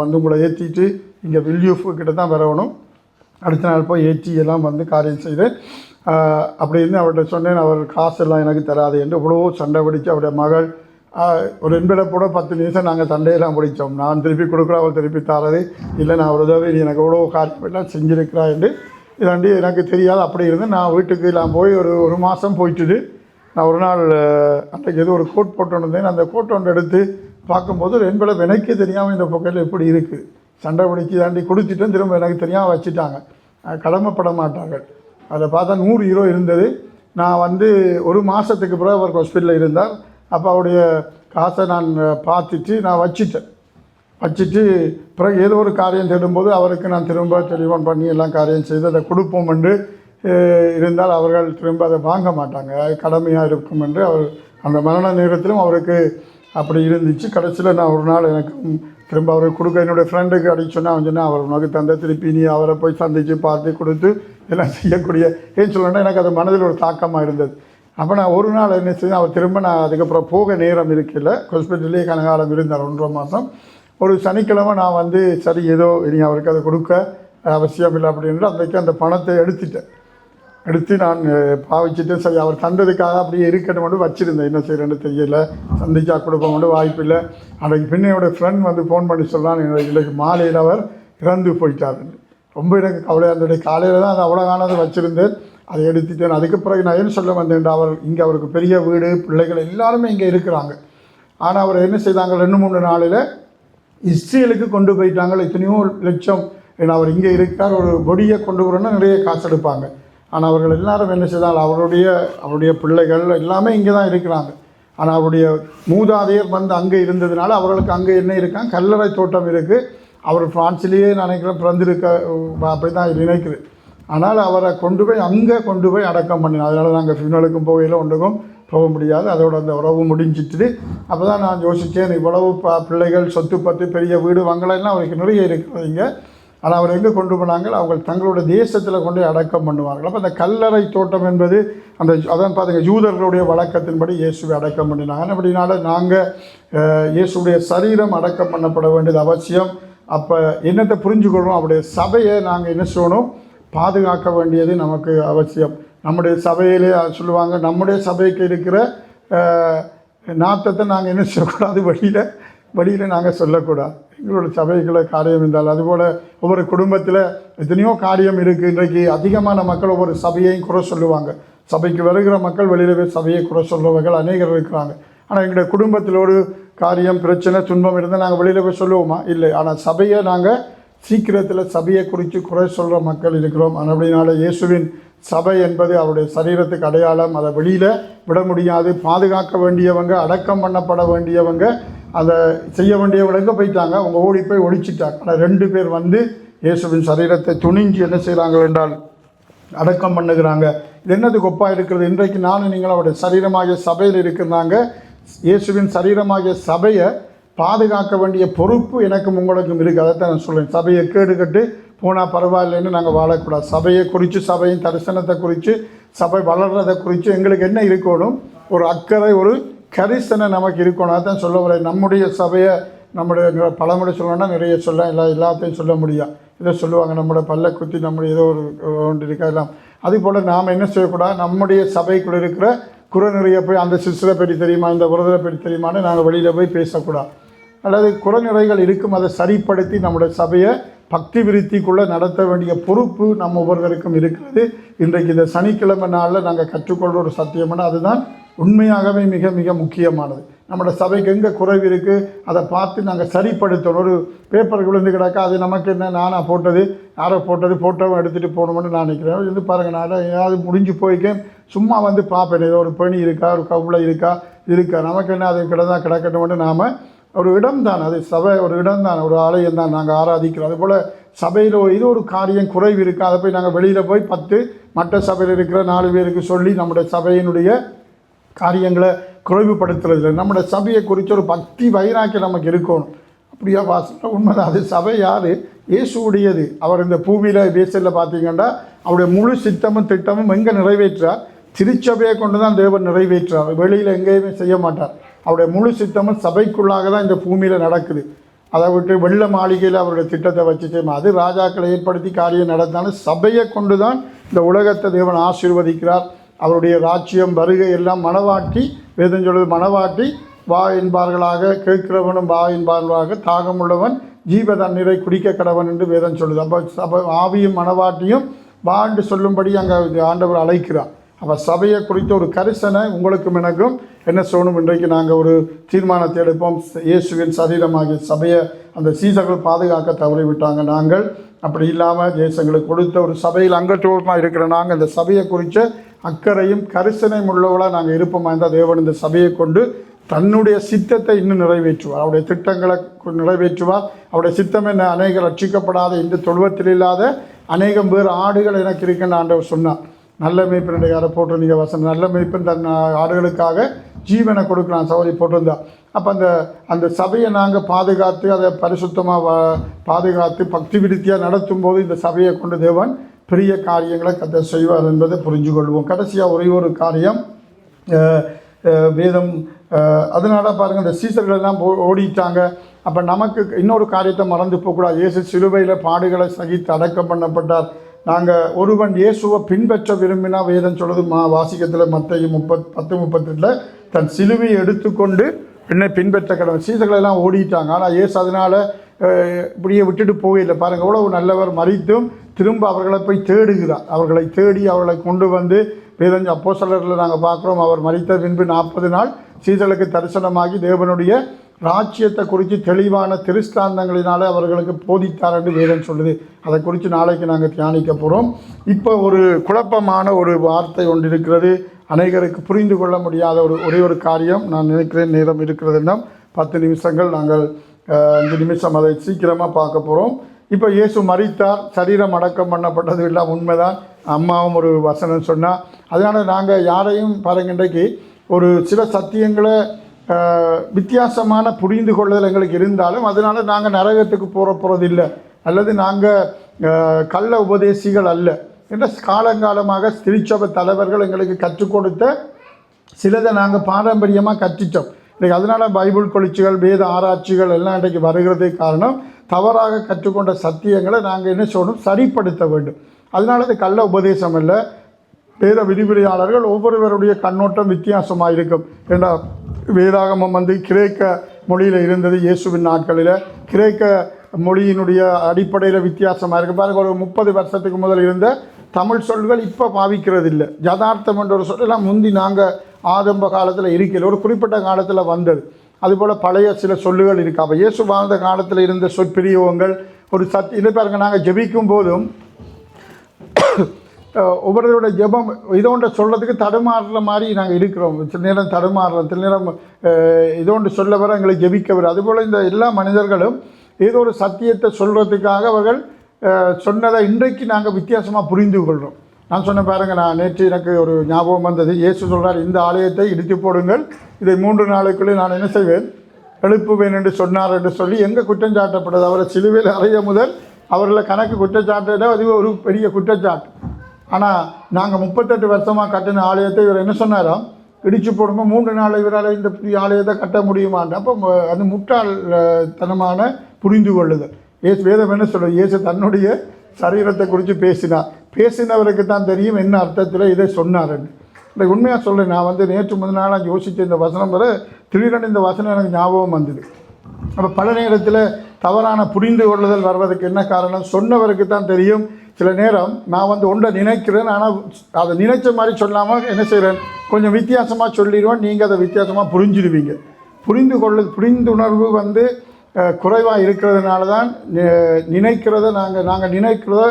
வந்து உங்களை ஏற்றிட்டு இங்கே வில்யூஃபு கிட்ட தான் வரணும். அடுத்த நாள் போய் ஏற்றி எல்லாம் வந்து காரியம் செய்தேன். அப்படி இருந்து அவர்கிட்ட சொன்னேன், அவர் காசெல்லாம் எனக்கு தராது என்று இவ்வளோ சண்டை பிடிச்சி அவருடைய மகள் ஒரு என்பிடப்போட 10 நிமிஷம் நாங்கள் சண்டையெல்லாம் பிடிச்சோம். நான் திருப்பி கொடுக்குறேன், அவர் திருப்பி தரது இல்லை, நான் ஒரு உதவி நீ எனக்கு இவ்வளோ காரியமெல்லாம் செஞ்சுருக்கிறா என்று இதாண்டி எனக்கு தெரியாது. அப்படி இருந்து நான் வீட்டுக்கு நான் போய் ஒரு மாதம் போயிட்டுது. நான் ஒரு நாள் அன்றைக்கு ஏதோ ஒரு கோட் போட்டு வந்தேன். அந்த கோட் ஒன்று எடுத்து பார்க்கும்போது ஒரு என்பிடப் எனக்கே தெரியாமல் இந்த பக்கத்தில் எப்படி இருக்குது, சண்டை பிடிச்சி தாண்டி கொடுத்துட்டு திரும்ப எனக்கு தெரியாமல் வச்சுட்டாங்க. கடமைப்பட மாட்டார்கள். அதில் பார்த்தா 100 யூரோ இருந்தது. நான் வந்து ஒரு மாதத்துக்கு பிறகு அவர் ஹாஸ்பிட்டலில் இருந்தார். அப்போ அவருடைய காசை நான் பார்த்துட்டு நான் வச்சுட்டு பிறகு ஏதோ ஒரு காரியம் தேடும்போது அவருக்கு நான் திரும்ப டெலிஃபோன் பண்ணி எல்லாம் காரியம் செய்து அதை கொடுப்போம் என்று இருந்தால் அவர்கள் திரும்ப அதை வாங்க மாட்டாங்க, கடமையாக இருக்கும் என்று அவர் அந்த மரண நேரத்திலும் அவருக்கு அப்படி இருந்துச்சு. கடைசியில் நான் ஒரு நாள் எனக்கு திரும்ப அவருக்கு கொடுக்க என்னுடைய ஃப்ரெண்டுக்கு அடிச்சு சொன்னால் அவன் சொன்னால் அவர் உனக்கு தந்த திருப்பி நீ அவரை போய் சந்தித்து பார்த்து கொடுத்து எல்லாம் செய்யக்கூடிய ஏன்னு சொல்லணுன்னா எனக்கு அது மனதில் ஒரு தாக்கமாக இருந்தது. அப்போ நான் ஒரு நாள் என்ன செய்தேன், அவர் திரும்ப நான் அதுக்கப்புறம் போக நேரம் இருக்கல, ஹாஸ்பிட்டல்லே கனகாலம் இருந்தார் 1.5 மாதம். ஒரு சனிக்கிழமை நான் வந்து சரி ஏதோ இனி அவருக்கு அதை கொடுக்க அவசியம் இல்லை அப்படின்ட்டு அன்றைக்கு அந்த பணத்தை எடுத்து நான் பாவிச்சுட்டு சரி அவர் தந்ததுக்காக அப்படியே இருக்கட்டும் மட்டும் வச்சுருந்தேன். என்ன செய்கிறேன்னு தெரியலை, சந்திச்சா கொடுப்ப மட்டும் வாய்ப்பு இல்லை. அன்றைக்கு பின்ன என்னோடய ஃப்ரெண்ட் வந்து ஃபோன் பண்ணி சொல்லலாம் இன்றைக்கு மாலையில் அவர் இறந்து போயிட்டாருன்னு. ரொம்ப எனக்கு கவலை. அந்த காலையில் தான் அது அவ்வளோ காணாத வச்சுருந்தேன், அதை எடுத்துட்டேன். அதுக்கு பிறகு நான் என்ன சொல்ல வந்தேன், அவருக்கு பெரிய வீடு பிள்ளைகள் எல்லாருமே இங்கே இருக்கிறாங்க. ஆனால் அவர் என்ன செய்தாங்க, 2-3 நாளில் இஸ்ரேலுக்கு கொண்டு போயிட்டாங்க. எத்தனையோ லட்சம், ஏன்னா அவர் இங்கே இருக்கார், ஒரு பொடியை கொண்டு வரணும்னா நிறைய காசு எடுப்பாங்க. ஆனால் அவர்கள் எல்லாரும் என்ன செய்தால் அவருடைய பிள்ளைகள் எல்லாமே இங்கே தான் இருக்கிறாங்க. ஆனால் அவருடைய மூதாதையர் வந்து அங்கே இருந்ததுனால அவர்களுக்கு அங்கே என்ன இருக்காங்க, கல்லறை தோட்டம் இருக்குது. அவர் ஃப்ரான்ஸ்லேயே நினைக்கிறேன் பிறந்திருக்க, அப்படி தான் நினைக்குது. ஆனால் அவரை அங்கே கொண்டு போய் அடக்கம் பண்ணினோம். அதனால் நாங்கள் ஃபியூனலுக்கும் போகையில் ஒன்றுக்கும் போக முடியாது, அதோட அந்த உறவு முடிஞ்சிட்டு. அப்போ தான் நான் யோசித்தேன், இவ்வளவு பிள்ளைகள் சொத்து பற்றி பெரிய வீடு வங்கலாம் அவருக்கு நிறைய இருக்கிறது இங்கே. ஆனால் அவர் எங்கே கொண்டு போனாங்க, அவங்க தங்களோட தேசத்தில் கொண்டு அடக்கம் பண்ணுவார்கள். அப்போ அந்த கல்லறை தோட்டம் என்பது அதான் பார்த்துங்க, யூதர்களுடைய வழக்கத்தின்படி இயேசுவை அடக்கம் பண்ணினாங்க. அப்படினால நாங்கள் இயேசுடைய சரீரம் அடக்கம் பண்ணப்பட வேண்டியது அவசியம். அப்போ என்னத்தை புரிஞ்சுக்கொள்கிறோம், அவருடைய சபையை நாங்கள் என்ன செய்யணும், பாதுகாக்க வேண்டியது நமக்கு அவசியம். நம்முடைய சபையிலே சொல்லுவாங்க, நம்முடைய சபைக்கு இருக்கிற நாட்டத்தை நாங்கள் என்ன செய்யக்கூடாது, வழியில் நாங்கள் சொல்லக்கூடாது. எங்களோட சபைகளை காரியம் இருந்தால் அதுபோல் ஒவ்வொரு குடும்பத்தில் எத்தனையோ காரியம் இருக்குது. இன்றைக்கு அதிகமான மக்கள் ஒவ்வொரு சபையையும் குறை சொல்லுவாங்க. சபைக்கு வருகிற மக்கள் வெளியில் போய் சபையை குறை சொல்லுவர்கள் அநேகர் இருக்கிறாங்க. ஆனால் எங்களுடைய குடும்பத்தில் ஒரு காரியம் பிரச்சனை துன்பம் இருந்தால் நாங்கள் வெளியில் போய் சொல்லுவோமா? இல்லை. ஆனால் சபையை நாங்கள் சீக்கிரத்தில் சபையை குறித்து குறை சொல்கிற மக்கள் இருக்கிறோம். அப்படினால இயேசுவின் சபை என்பது அவருடைய சரீரத்துக்கு அடையாளம். அதை வெளியில் விட முடியாது. பாதுகாக்க வேண்டியவங்க, அடக்கம் பண்ணப்பட வேண்டியவங்க, அதை செய்ய வேண்டியவங்க போயிட்டாங்க, அவங்க ஓடி போய் ஒழிச்சிட்டாங்க. ஆனால் 2 பேர் வந்து இயேசுவின் சரீரத்தை துணிஞ்சு என்ன செய்கிறாங்க என்றால் அடக்கம் பண்ணுகிறாங்க. இது என்னது கொப்பாக இருக்கிறது. இன்றைக்கு நானும் நீங்கள் அவருடைய சரீரமாகிய சபையில் இருக்கிறாங்க. இயேசுவின் சரீரமாகிய சபையை பாதுகாக்க வேண்டிய பொறுப்பு எனக்கும் உங்களுக்கும் இருக்குது. அதைத்தான் நான் சொல்கிறேன். சபையை கேடுகட்டு போனால் பரவாயில்லைன்னு நாங்கள் வாழக்கூடாது. சபையை குறித்து, சபையின் தரிசனத்தை குறித்து, சபை வளர்கிறதை குறித்து எங்களுக்கு என்ன இருக்கணும், ஒரு அக்கறை, ஒரு கரிசனை நமக்கு இருக்கணும். அதான் சொல்ல வர நம்முடைய சபையை நம்முடைய பழமொழி சொல்லணும்னா நிறைய எல்லாத்தையும் சொல்ல முடியும். இதை சொல்லுவாங்க, நம்மளோட பல்ல குத்தி நம்முடைய ஏதோ ஒரு ஒன்று இருக்கா எல்லாம். அதுபோல் நாம் என்ன செய்யக்கூடாது, நம்முடைய சபைக்குள்ளே இருக்கிற குறை நிறைய போய் அந்த சிஸ்டரை பற்றி தெரியுமா, இந்த விரதரை பற்றி தெரியுமான்னு நாங்கள் வெளியில் போய் பேசக்கூடாது. அல்லது குறைநிறைகள் இருக்கும், அதை சரிப்படுத்தி நம்முடைய சபையை பக்தி விருத்திக்குள்ளே நடத்த வேண்டிய பொறுப்பு நம்ம ஒவ்வொருவருக்கும் இருக்கிறது. இன்றைக்கு இந்த சனிக்கிழமை நாளில் நாங்கள் கற்றுக்கொள்கிற ஒரு சத்தியம்னா அதுதான் உண்மையாகவே மிக மிக முக்கியமானது. நம்மளோட சபைக்கு எங்கே குறைவு இருக்குது அதை பார்த்து நாங்கள் சரிப்படுத்தணும். ஒரு பேப்பர் விழுந்து கிடக்கா, அது நமக்கு என்ன, நானாக போட்டது, யாரோ போட்டது, ஃபோட்டோவை எடுத்துகிட்டு போகணும்னு நான் நினைக்கிறேன். இது பாருங்கள், நான் ஏதாவது முடிஞ்சு போய்க்கேன், சும்மா வந்து பார்ப்பேன், ஏதோ ஒரு பணி இருக்கா, ஒரு கவுளை இருக்கா, நமக்கு என்ன, அது கிடக்கட்டும்னு நாம் ஒரு இடம் தான், அது சபை ஒரு இடம் தான், ஒரு ஆலயம் தான், நாங்கள் ஆராதிக்கிறோம். அதுபோல் சபையில் இது ஒரு காரியம் குறைவு இருக்குது, அதை போய் நாங்கள் வெளியில் போய் 10 மற்ற சபையில் இருக்கிற 4 பேருக்கு சொல்லி நம்முடைய சபையினுடைய காரியங்களை குறைவுபடுத்துறது. நம்முடைய சபையை குறித்து ஒரு பக்தி வைராக்கியம் நமக்கு இருக்கணும். அப்படியா வாசல் உண்மைதான். அது சபை யார், இயேசுடையது. அவர் இந்த பூமியில் பேசலில் பார்த்தீங்கன்னா அவருடைய முழு சித்தமும் திட்டமும் எங்கே நிறைவேற்றார், திருச்சபையை கொண்டு தான் தேவன் நிறைவேற்றார். வெளியில் எங்கேயுமே செய்ய மாட்டார். அவருடைய முழு சித்தமும் சபைக்குள்ளாக தான் இந்த பூமியில் நடக்குது. அதை விட்டு வெள்ள மாளிகையில் அவருடைய திட்டத்தை வச்சு செய்யணும். அது ராஜாக்களை ஏற்படுத்தி காரியம் நடத்தாலும் சபையை கொண்டு தான் இந்த உலகத்தை தேவன் ஆசீர்வதிக்கிறார். அவருடைய ராஜ்யம் வருகை எல்லாம் மனவாட்டி, வேதம் சொல்வது மனவாட்டி வா என்பார்களாக, கேட்கிறவனும் வா என்பார்களாக, தாகமுள்ளவன் ஜீவ தண்ணீரை குடிக்க கடவன் என்று வேதம் சொல்லுது. அப்போ சபை ஆவியும் மனவாட்டியும் வா என்று சொல்லும்படி அங்கே ஆண்டவர் அழைக்கிறார். அப்போ சபையை குறித்த ஒரு கரிசனை உங்களுக்கும் எனக்கும் என்ன சொல்லணும், இன்றைக்கு நாங்கள் ஒரு தீர்மானத்தை எடுப்போம். இயேசுவின் சரீரமாகிய சபையை அந்த சீசர்கள் பாதுகாக்க தவறிவிட்டாங்க. நாங்கள் அப்படி இல்லாமல் தேசங்களுக்கு கொடுத்த ஒரு சபையில் அங்கத்துவமாக இருக்கிற நாங்கள் இந்த சபையை குறித்த அக்கறையும் கரிசனையும் உள்ளவளாக நாங்கள் இருப்போமா இருந்தால் தேவன் இந்த சபையை கொண்டு தன்னுடைய சித்தத்தை இன்னும் நிறைவேற்றுவார். அவருடைய திட்டங்களை நிறைவேற்றுவார். அவருடைய சித்தம் என்ன? அநேக ரட்சிக்கப்படாத இந்த தொழுவத்தில் இல்லாத அநேகம் வேறு ஆடுகள் எனக்கு இருக்குன்னு ஆண்டவர் சொன்னார். நல்ல மேய்ப்பன் யாரை போட்டு நீங்கள் வசனம், நல்ல மேய்ப்பன் தன் ஆடுகளுக்காக ஜீவனை கொடுக்கலாம் சௌரி போட்டிருந்தா. அப்போ அந்த சபையை நாங்கள் பாதுகாத்து அதை பரிசுத்தமாக பாதுகாத்து பக்தி விருத்தியாக நடத்தும் போது இந்த சபையை கொண்டு தேவன் பெரிய காரியங்களை கர்த்தர் செய்வார் என்பதை புரிஞ்சு கொள்வோம். கடைசியாக ஒரே ஒரு காரியம், வேதம் அதனால பாருங்கள், இந்த சீசர்கள் எல்லாம் ஓடிட்டாங்க. அப்போ நமக்கு இன்னொரு காரியத்தை மறந்து போகக்கூடாது. இயேசு சிலுவையில் பாடுகளை சகித்து அடக்கம் பண்ணப்பட்டார். நாங்கள் ஒருவன் இயேசுவை பின்பற்ற விரும்பினா வேதம் சொல்லுது வாசிக்கத்தில் மத்தேயு 10:38 தன் சிலுவையை எடுத்துக்கொண்டு என்னை பின்பற்ற கடவுள். சீசர்கள் எல்லாம் ஓடிட்டாங்க. ஆனால் இயேசு அதனால் இப்படியே விட்டுட்டு போகலை. பாருங்கள், எவ்வளவு நல்லவர், மரித்தும் திரும்ப அவர்களை போய் தேடுகிறார். அவர்களை தேடி அவர்களை கொண்டு வந்து வேதஞ்ச அப்போஸ்தலர்களில் நாங்கள் பார்க்குறோம். அவர் மரித்த பின்பு 40 நாள் சீசர்களுக்கு தரிசனமாகி தேவனுடைய ராஜ்யத்தை குறித்து தெளிவான திருஷ்டாந்தங்களினாலே அவர்களுக்கு போதித்தார் என்று வேதம் சொல்லுது. அதை குறித்து நாளைக்கு நாங்கள் தியானிக்க போகிறோம். இப்போ ஒரு குழப்பமான ஒரு வார்த்தை ஒன்று இருக்கிறது, அநேகருக்கு புரிந்து கொள்ள முடியாத ஒரே ஒரு காரியம். நான் நினைக்கிறேன் நேரம் இருக்கிறதுன்னா 10 நிமிஷங்கள், நாங்கள் 5 நிமிஷம் அதை சீக்கிரமாக பார்க்க போகிறோம். இப்போ இயேசு மரித்தார், சரீரம் அடக்கம் பண்ணப்பட்டது எல்லாம் உண்மைதான். அம்மாவும் ஒரு வசனம் சொன்னால், அதனால் நாங்கள் யாரையும் பாருங்க, இன்றைக்கு ஒரு சில சத்தியங்களை வித்தியாசமான புரிந்து கொள்ளுதல் எங்களுக்கு இருந்தாலும் அதனால் நாங்கள் நரகத்துக்கு போகிறது இல்லை, அல்லது நாங்கள் கள்ள உபதேசிகள் அல்ல என்ற காலங்காலமாக திருச்சபை தலைவர்கள் எங்களுக்கு கற்றுக் கொடுத்த சிலதை நாங்கள் பாரம்பரியமாக கற்றுட்டோம். இன்றைக்கு அதனால் பைபிள் கொளிச்சுகள், வேத ஆராய்ச்சிகள் எல்லாம் இன்றைக்கு வருகிறதுக்கு காரணம் தவறாக கற்றுக்கொண்ட சத்தியங்களை நாங்கள் என்ன சொல்லணும், சரிப்படுத்த வேண்டும். அதனால அது கள்ள உபதேசம் இல்லை. வேத விரிவுரையாளர்கள் ஒவ்வொருவருடைய கண்ணோட்டம் வித்தியாசமாக இருக்கும். ஏன்னா வேதாகமம் கிரேக்க மொழியில் இருந்தது. இயேசுவின் நாட்களில் கிரேக்க மொழியினுடைய அடிப்படையில் வித்தியாசமாக இருக்குது. பாருங்கள், ஒரு 30 வருஷத்துக்கு முதல் இருந்த தமிழ் சொல்கள் இப்போ பாவிக்கிறது இல்லை. யதார்த்தம் என்ற ஒரு சொல்லலாம் முந்தி நாங்கள் ஆரம்ப காலத்தில் இருக்கல, ஒரு குறிப்பிட்ட காலத்தில் வந்தது. அதுபோல் பழைய சில சொல்லுகள் இருக்குது. அப்போ இயேசு வாழ்ந்த காலத்தில் இருந்த சொற்பிரியவங்கள் ஒரு இதை பாருங்கள், நாங்கள் ஜெபிக்கும் போதும் ஒவ்வொருவருடைய ஜெபம் இதோன்று சொல்கிறதுக்கு தடுமாறுற மாதிரி நாங்கள் இருக்கிறோம். சில நேரம் தடுமாறுறோம், சில நேரம் இதோன்று சொல்ல வர எங்களை ஜெபிக்க வர. அதுபோல் இந்த எல்லா மனிதர்களும் ஏதோ ஒரு சத்தியத்தை சொல்கிறதுக்காக அவர்கள் சொன்னதை இன்றைக்கு நாங்கள் வித்தியாசமாக புரிந்து கொள்கிறோம். நான் சொன்ன பாருங்கள், நான் நேற்று எனக்கு ஒரு ஞாபகம் வந்தது. இயேசு சொல்கிறார், இந்த ஆலயத்தை இடித்து போடுங்கள், இதை 3 நாளுக்குள்ளே நான் என்ன செய்வேன், எழுப்புவேன் என்று சொன்னார் என்று சொல்லி எங்கே குற்றம் சாட்டப்பட்டது? அவரை சிலுவையில் அறைய முதல் அவர்களை கணக்கு குற்றச்சாட்டு, அது ஒரு பெரிய குற்றச்சாட்டு. ஆனால் நாங்கள் 38 வருஷமாக கட்டின ஆலயத்தை இவர் என்ன சொன்னாராம், இடித்து போடுங்க, 3 நாள் இவரால் இந்த புதிய ஆலயத்தை கட்ட முடியுமான்னு. அப்போ அது முட்டாள்தனமான புரிந்து கொள்ளுதல். வேதம் என்ன சொல்கிறது? இயேசு தன்னுடைய சரீரத்தை குறித்து பேசினவருக்கு தான் தெரியும் என்ன அர்த்தத்தில் இதை சொன்னார்ன்னு. இந்த உண்மையாக சொல்கிறேன், நான் நேற்று முதல் நாளாக யோசித்த இந்த வசனம் வர திடீரென இந்த வசனம் எனக்கு ஞாபகம் வந்தது. அப்போ பல நேரத்தில் தவறான புரிந்து கொள்ளுதல் வருவதற்கு என்ன காரணம்? சொன்னவருக்கு தான் தெரியும். சில நேரம் நான் ஒன்றை நினைக்கிறேன், ஆனால் அதை நினைச்ச மாதிரி சொல்லாமல் என்ன செய்கிறேன், கொஞ்சம் வித்தியாசமாக சொல்லிடுவேன். நீங்கள் அதை வித்தியாசமாக புரிஞ்சிடுவீங்க. புரிந்துணர்வு குறைவாக இருக்கிறதுனால தான் நினைக்கிறத நாங்கள் நினைக்கிறத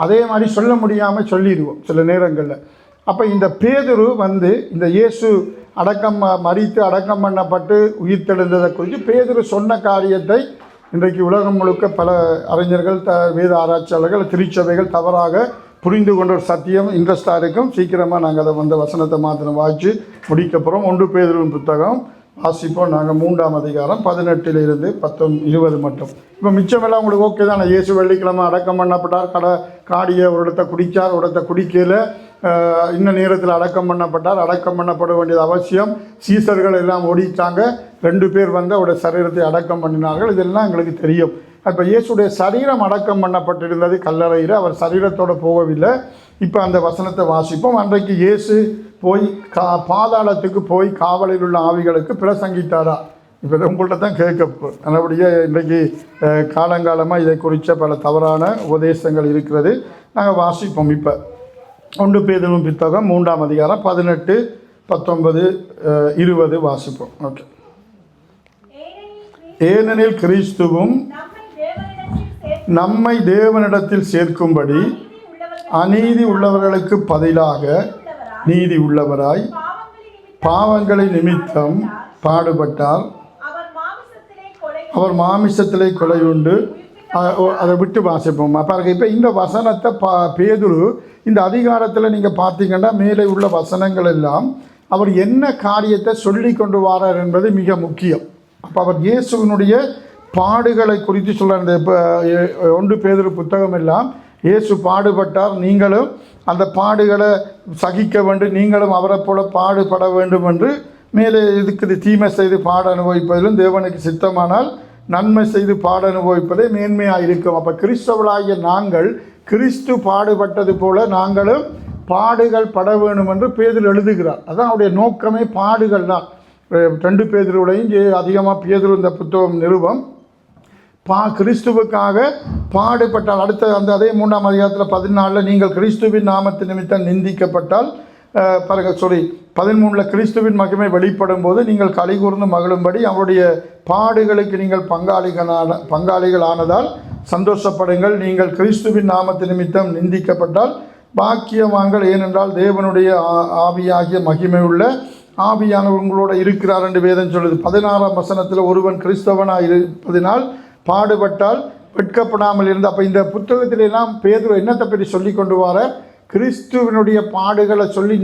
அதே மாதிரி சொல்ல முடியாமல் சொல்லிடுவோம் சில நேரங்களில். அப்போ இந்த பேதுரு இந்த இயேசு மரித்து அடக்கம் பண்ணப்பட்டு உயிர் தெழுந்ததை குறித்து பேதுரு சொன்ன காரியத்தை இன்றைக்கு உலகம் முழுக்க பல அறிஞர்கள், வேத ஆராய்ச்சியாளர்கள், திருச்சபைகள் தவறாக புரிந்து கொண்ட ஒரு சத்தியம் இன்ட்ரெஸ்டாக இருக்கும். சீக்கிரமாக நாங்கள் அதை வசனத்தை மாத்திரம் வாய்ச்சி முடிக்க போகிறோம். 1 பேதுருவின் புத்தகம் வாசிப்போம். நாங்கள் 3ஆம் அதிகாரம் 18 to 20 மட்டும். இப்போ மிச்சமெல்லாம் உங்களுக்கு ஓகே தான். இயேசு வெள்ளிக்கிழமை அடக்கம் பண்ணப்பட்டார், காடியை ஒரு இடத்த குடித்தார், ஒரு இடத்த குடிக்கல, இன்னும் நேரத்தில் அடக்கம் பண்ணப்பட்டார். அடக்கம் பண்ணப்பட வேண்டியது அவசியம். சீசர்கள் எல்லாம் ஓடிட்டாங்க. 2 பேர் அவருடைய சரீரத்தை அடக்கம் பண்ணினார்கள். இதெல்லாம் எங்களுக்கு தெரியும். இப்போ இயேசுடைய சரீரம் அடக்கம் பண்ணப்பட்டிருந்தது கல்லறையில், அவர் சரீரத்தோடு போகவில்லை. இப்போ அந்த வசனத்தை வாசிப்போம். அன்றைக்கு இயேசு போய் பாதாளத்துக்கு போய் காவலில் உள்ள ஆவிகளுக்கு பிரசங்கித்தாரா? இப்போ உங்கள்கிட்ட தான் கேட்க நல்லபடியாக இன்றைக்கு காலங்காலமாக இதை குறித்த பல தவறான உபதேசங்கள் இருக்கிறது. நாங்கள் வாசிப்போம். இப்போ 1 பேதுரு புத்தகம் 3ஆம் அதிகாரம் 18, 19, 20 வாசிப்போம். ஓகே. ஏனெனில் கிறிஸ்துவும் நம்மை தேவனிடத்தில் சேர்க்கும்படி அநீதி உள்ளவர்களுக்கு பதிலாக நீதி உள்ளவராய் பாவங்களை நிமித்தம் பாடுபட்டார். அவர் மாமிசத்திலே கொலை உண்டு. அதை விட்டு வாசிப்போம் பாருங்க. இப்போ இந்த வசனத்தை பேதுரு இந்த அதிகாரத்தில் நீங்கள் பார்த்தீங்கன்னா மேலே உள்ள வசனங்கள் எல்லாம் அவர் என்ன காரியத்தை சொல்லி கொண்டு வரார் என்பது மிக முக்கியம். அப்போ அவர் இயேசுவினுடைய பாடுகளை குறித்து சொல்கிறார். இந்த 1 பேதுரு புத்தகம் எல்லாம் இயேசு பாடுபட்டார், நீங்களும் அந்த பாடுகளை சகிக்க வேண்டும், நீங்களும் அவரை போல பாடுபட வேண்டும் என்று மேலே இருக்குது. தீமை செய்து பாட அனுபவிப்பதிலும் தேவனுக்கு சித்தமானால் நன்மை செய்து பாட அனுபவிப்பதே மேன்மையாக இருக்கும். அப்போ கிறிஸ்தவர்களாகிய நாங்கள் கிறிஸ்து பாடுபட்டது போல நாங்களும் பாடுகள் பட வேணும் என்று பேதுரு எழுதுகிறார். அதான் அவருடைய நோக்கமே, பாடுகள் தான். 2 பேதுருவுடையும் அதிகமாக பேதுரு இந்த புத்தகம் நிருபம் கிறிஸ்துவுக்காக பாடுபட்டால். அடுத்த அதே 3ஆம் அதிகாரத்தில் 14 நீங்கள் கிறிஸ்துவின் நாமத்து நிமித்தம் நிந்திக்கப்பட்டால் பாருங்க 13 கிறிஸ்துவின் மகிமை வெளிப்படும் போது நீங்கள் களி கூர்ந்து மகிழும்படி அவருடைய பாடுகளுக்கு நீங்கள் பங்காளிகள் ஆனதால் சந்தோஷப்படுங்கள். நீங்கள் கிறிஸ்துவின் நாமத்து நிமித்தம் நிந்திக்கப்பட்டால் பாக்கியவான்கள், ஏனென்றால் தேவனுடைய ஆவியாகிய மகிமை உள்ள ஆவியானவர் உங்களோட இருக்கிறார் என்று வேதம் சொல்லுது. 16ஆம் வசனத்தில் ஒருவன் கிறிஸ்தவனாக இருப்பதினால் பாடுபட்டால் வெட்கப்படாமல் இருந்து. அப்போ இந்த புத்தகத்திலெல்லாம் பேதுரு என்னத்தை பற்றி சொல்லி கொண்டு வர, கிறிஸ்துவனுடைய பாடுகளை சொல்லி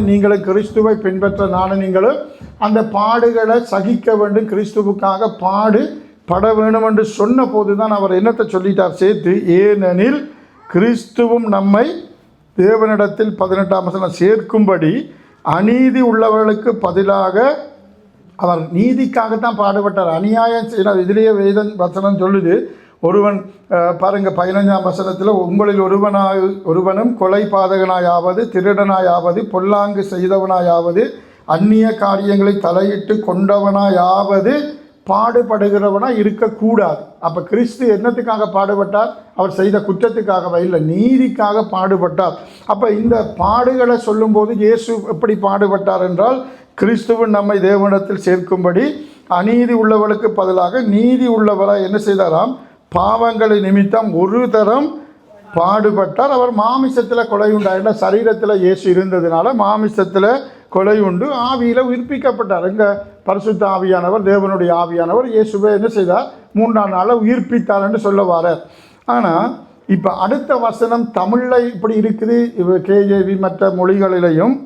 நீங்களும் கிறிஸ்துவை பின்பற்ற நீங்களும் அந்த பாடுகளை சகிக்க வேண்டும், கிறிஸ்துவுக்காக பாடுபட வேண்டும் என்று சொன்ன போது தான் அவர் என்னத்தை சொல்லிட்டார் சேர்த்து, ஏனெனில் கிறிஸ்துவும் நம்மை தேவனிடத்தில் 18ஆம் வசனம் சேர்க்கும்படி அநீதி உள்ளவர்களுக்கு பதிலாக அவர் நீதிக்காகத்தான் பாடுபட்டார். அநியாயம் செய்யணும். இதிலேயே வேதம் வசனம் சொல்லுது. ஒருவன் பாருங்கள் 15ஆம் வசனத்தில் உங்களில் ஒருவனும் கொலை பாதகனாயாவது, திருடனாயாவது, பொல்லாங்கு செய்தவனாயாவது, அந்நிய காரியங்களை தலையிட்டு கொண்டவனாயாவது பாடுபடுகிறவனாக இருக்கக்கூடாது. அப்போ கிறிஸ்து என்னத்துக்காக பாடுபட்டார்? அவர் செய்த குற்றத்துக்காகவே இல்லை, நீதிக்காக பாடுபட்டார். அப்போ இந்த பாடுகளை சொல்லும்போது இயேசு எப்படி பாடுபட்டார் என்றால், கிறிஸ்துவன் நம்மை தேவனிடத்தில் சேர்க்கும்படி அநீதி உள்ளவர்களுக்கு பதிலாக நீதி உள்ளவராக என்ன செய்தாராம்? பாவங்களை நிமித்தம் ஒரு தரம் பாடுபட்டார். அவர் மாமிசத்தில் கொலை உண்டாயின. சரீரத்தில் இயேசு இருந்ததுனால மாமிசத்தில் கொலை உண்டு, ஆவியில் உயிர்ப்பிக்கப்பட்டார். எங்கே? பரிசுத்த ஆவியானவர், தேவனுடைய ஆவியானவர் இயேசுவை என்ன செய்தார்? 3ஆம் நாளில் உயிர்ப்பித்தார் என்று சொல்ல வாரார். ஆனால் இப்போ அடுத்த வசனம் தமிழில் இப்படி இருக்குது, KJV மற்ற மொழிகளிலையும்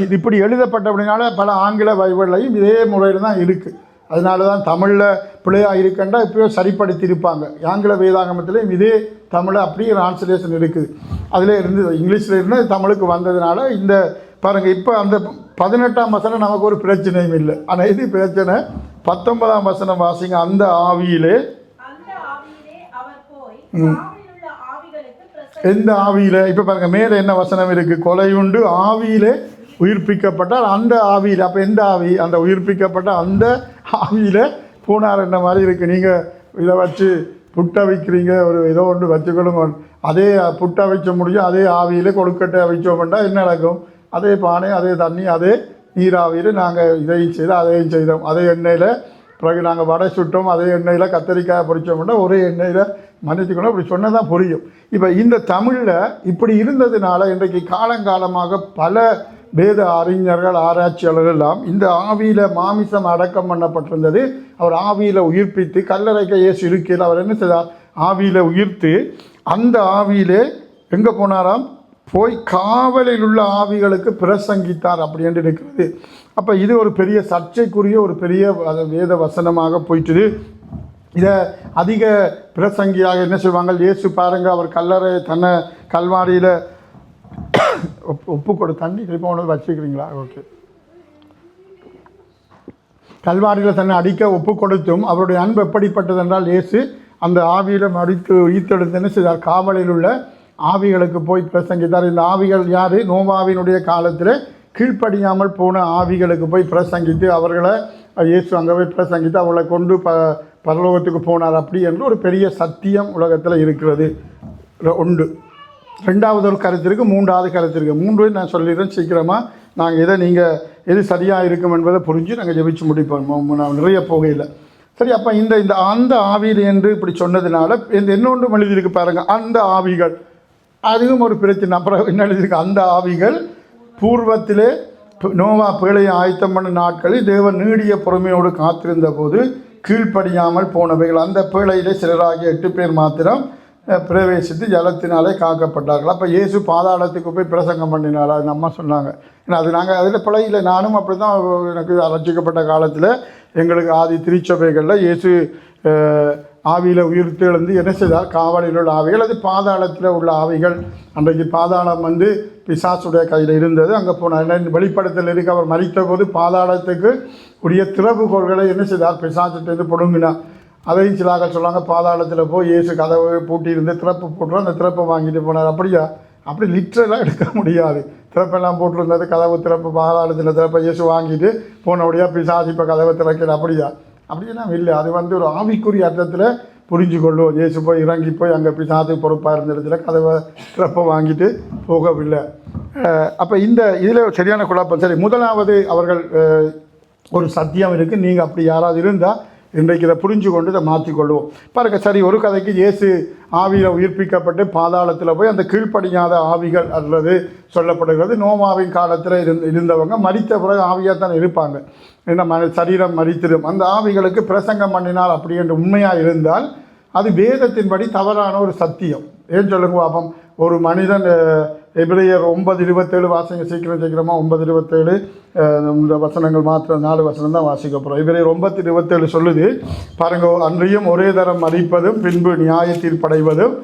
இது இப்படி எழுதப்பட்டபடினால பல ஆங்கில பைபிள்லையும் இதே முறையில் தான் இருக்குது. அதனால தான் தமிழில் பிள்ளையாக இருக்கண்டா இப்போயோ சரிப்படுத்தியிருப்பாங்க. ஆங்கில வேதாகமத்திலையும் இதே தமிழை அப்படியே டிரான்ஸ்லேஷன் இருக்குது. அதில் இருந்து இங்கிலீஷில் இருந்து தமிழுக்கு வந்ததுனால இந்த பாருங்கள். இப்போ அந்த 18ஆம் வசனம் நமக்கு ஒரு பிரச்சனையும் இல்லை. ஆனால் இது பிரச்சனை. 19ஆம் வசனம் வாசிங்க. அந்த ஆவியிலே எந்த ஆவியில்? இப்போ பாருங்கள் மேலே என்ன வசனம் இருக்குது? கொலை உண்டு, ஆவியிலே உயிர்ப்பிக்கப்பட்டால். அந்த ஆவியில், அப்போ எந்த ஆவி? அந்த உயிர்ப்பிக்கப்பட்ட அந்த ஆவியில் போனார் என்ற மாதிரி இருக்குது. நீங்கள் இதை வச்சு புட்டை வைக்கிறீங்க, ஒரு ஏதோ ஒன்று வச்சுக்கொள்ளுங்க. அதே புட்டை வைக்க முடியும், அதே ஆவியில் கொழுக்கட்டை வைச்சோம்னா என்ன நடக்கும்? அதே பானை, அதே தண்ணி, அதே நீராவியில் நாங்கள் இதையும் செய்தோம், அதையும் செய்தோம். அதே எண்ணெயில் பிறகு நாங்கள் வடை சுட்டோம், அதே எண்ணெயில் கத்தரிக்காய் பொரிச்சோம்னா ஒரே எண்ணெயில் மன்னிச்சுக்கணும். இப்படி சொன்னால் தான் புரியும். இப்போ இந்த தமிழில் இப்படி இருந்ததுனால இன்றைக்கு காலங்காலமாக பல வேத அறிஞர்கள், ஆராய்ச்சியாளர்கள் எல்லாம் இந்த ஆவியில் மாமிசம் அடக்கம் பண்ணப்பட்டிருந்தது, அவர் ஆவியில் உயிர்ப்பித்து கல்லறைக்கு இயேசு இருக்கையில் அவர் என்ன செய்தார்? ஆவியில் உயிர்த்து அந்த ஆவியிலே எங்கே போனாராம்? போய் காவலில் உள்ள ஆவிகளுக்கு பிரசங்கித்தார் அப்படி என்று இருக்கிறது. அப்போ இது ஒரு பெரிய சர்ச்சைக்குரிய ஒரு பெரிய வேத வசனமாக போயிட்டுது. இதை அதிக பிரசங்கியாக என்ன செய்வாங்க? இயேசு பாருங்கள், அவர் கல்லறை தன்னை கல்வாரியில் ஒப்பு கொடு தண்ணி திரும்ப ஒன்று வச்சுக்கிறீங்களா? ஓகே. கல்வாரியில் தன்னை அடிக்க ஒப்பு கொடுத்தும் அவருடைய அன்பு எப்படிப்பட்டது என்றால், இயேசு அந்த ஆவியில் மடித்து ஈர்த்தெடுத்து என்ன செய்தார்? காவலில் உள்ள ஆவிகளுக்கு போய் பிரசங்கித்தார். இந்த ஆவிகள் யார்? நோவாவினுடைய காலத்தில் கீழ்ப்படியாமல் போன ஆவிகளுக்கு போய் பிரசங்கித்து அவர்களை இயேசு அங்கே போய் பிரசங்கித்து அவர்களை கொண்டு பரலோகத்துக்கு போனார். அப்படி என்று ஒரு பெரிய சத்தியம் உலகத்தில் இருக்கிறது. உண்டு. 2வது ஒரு கருத்து இருக்குது, 3வது கருத்து இருக்குது. 3 நான் சொல்லிடுறேன் சீக்கிரமாக. நாங்கள் நீங்கள் எது சரியாக இருக்கும் என்பதை புரிஞ்சு நாங்கள் ஜெபிச்சு முடிப்போம். நான் நிறைய போகையில் சரி. அப்போ இந்த அந்த ஆவியில் என்று இப்படி சொன்னதுனால இந்த இன்னொன்று எழுதியிருக்கு பாருங்கள். அந்த ஆவிகள் அதுவும் ஒரு பிரச்சனை. அப்புறம் என்ன எழுதியிருக்கு, அந்த ஆவிகள் பூர்வத்திலே நோவா பேழையை ஆயத்தம் பண்ண நாட்களில் தேவன் நீடிய பொறுமையோடு காத்திருந்த போது கீழ்ப்படியாமல் போனவைகள். அந்த பேழையிலே சிலராகிய 8 பேர் மாத்திரம் பிரவேசித்து ஜலத்தினாலே காக்கப்பட்டார்கள். அப்போ இயேசு பாதாளத்துக்கு போய் பிரசங்கம் பண்ணினார், அது நம்ம சொன்னாங்க. ஏன்னா அது நாங்கள் அதில் பிழையில் நானும் அப்படி தான் எனக்கு ரட்சிக்கப்பட்ட காலத்தில் எங்களுக்கு ஆதி திருச்சபைகளில் இயேசு ஆவியில் உயிர்த்து எழுந்து என்ன செய்தார், காவலில் உள்ள ஆவிகள், அது பாதாளத்தில் உள்ள ஆவிகள். அன்றைக்கு பாதாளம் வந்து பிசாசுடைய கையில் இருந்தது. அங்கே போனார். வெளிப்படுத்தல் இருக்கு, அவர் மரித்த போது பாதாளத்துக்கு உரிய திறவுகோள்களை என்ன செய்தார், பிசாசுட்டேருந்து பிடுங்கினார். அதையும் சிலாக சொன்னாங்க, பாதாளத்தில் போய் இயேசு கதவை பூட்டியிருந்து திறப்பு போட்டுறோம், அந்த திறப்பை வாங்கிட்டு போனார். அப்படியா? அப்படி லிட்டரெல்லாம் எடுக்க முடியாது. திறப்பெல்லாம் போட்டிருந்தது, கதவு திறப்பு பாதாளத்தில் திறப்பை இயேசு வாங்கிட்டு போனபடியாக பிசாசு இப்போ கதவை திறக்கிற. அப்படியா? அப்படியெல்லாம் இல்லை. அது வந்து ஒரு ஆவிக்குரிய அர்த்தத்தில் புரிஞ்சு கொள்ளும். இயேசு போய் இறங்கி போய் அங்கே பிசாசு பொறுப்பாக இருந்த இடத்துல கதவை திறப்பை வாங்கிட்டு போகவில்லை. அப்போ இந்த இதில் சரியான குழப்பம். சரி, முதலாவது அவர்கள் ஒரு சத்தியம் இருக்குது. நீங்கள் அப்படி யாராவது இருந்தால் இன்றைக்கு இதை புரிஞ்சு கொண்டு இதை மாற்றிக்கொள்வோம். பாருங்கள், சரி, ஒரு கதைக்கு இயேசு ஆவியில் உயிர்ப்பிக்கப்பட்டு பாதாளத்தில் போய் அந்த கீழ்ப்படியாத ஆவிகள் அல்லது சொல்லப்படுகிறது நோவாவின் காலத்தில் இருந்தவங்க மரித்த பிறகு ஆவியாக தான் இருப்பாங்க. என்ன சரீரம் மரித்திடும். அந்த ஆவிகளுக்கு பிரசங்கம் பண்ணினால் அப்படி என்று உண்மையாக இருந்தால் அது வேதத்தின்படி தவறான ஒரு சத்தியம். ஏன் சொல்லுங்க பாப்பம். ஒரு மனிதன் எபிரேயர் 9:27 வாசிங்க, சீக்கிரமாக 9:27 இந்த வசனங்கள் மாத்திரம் 4 வசனம் தான் வாசிக்க போகிறோம். எபிரேயர் 9:27 சொல்லுது பாருங்க, அன்றியும் ஒரே தரம் மரிப்பதும் பின்பு நியாய தீர்ப்படைவதும்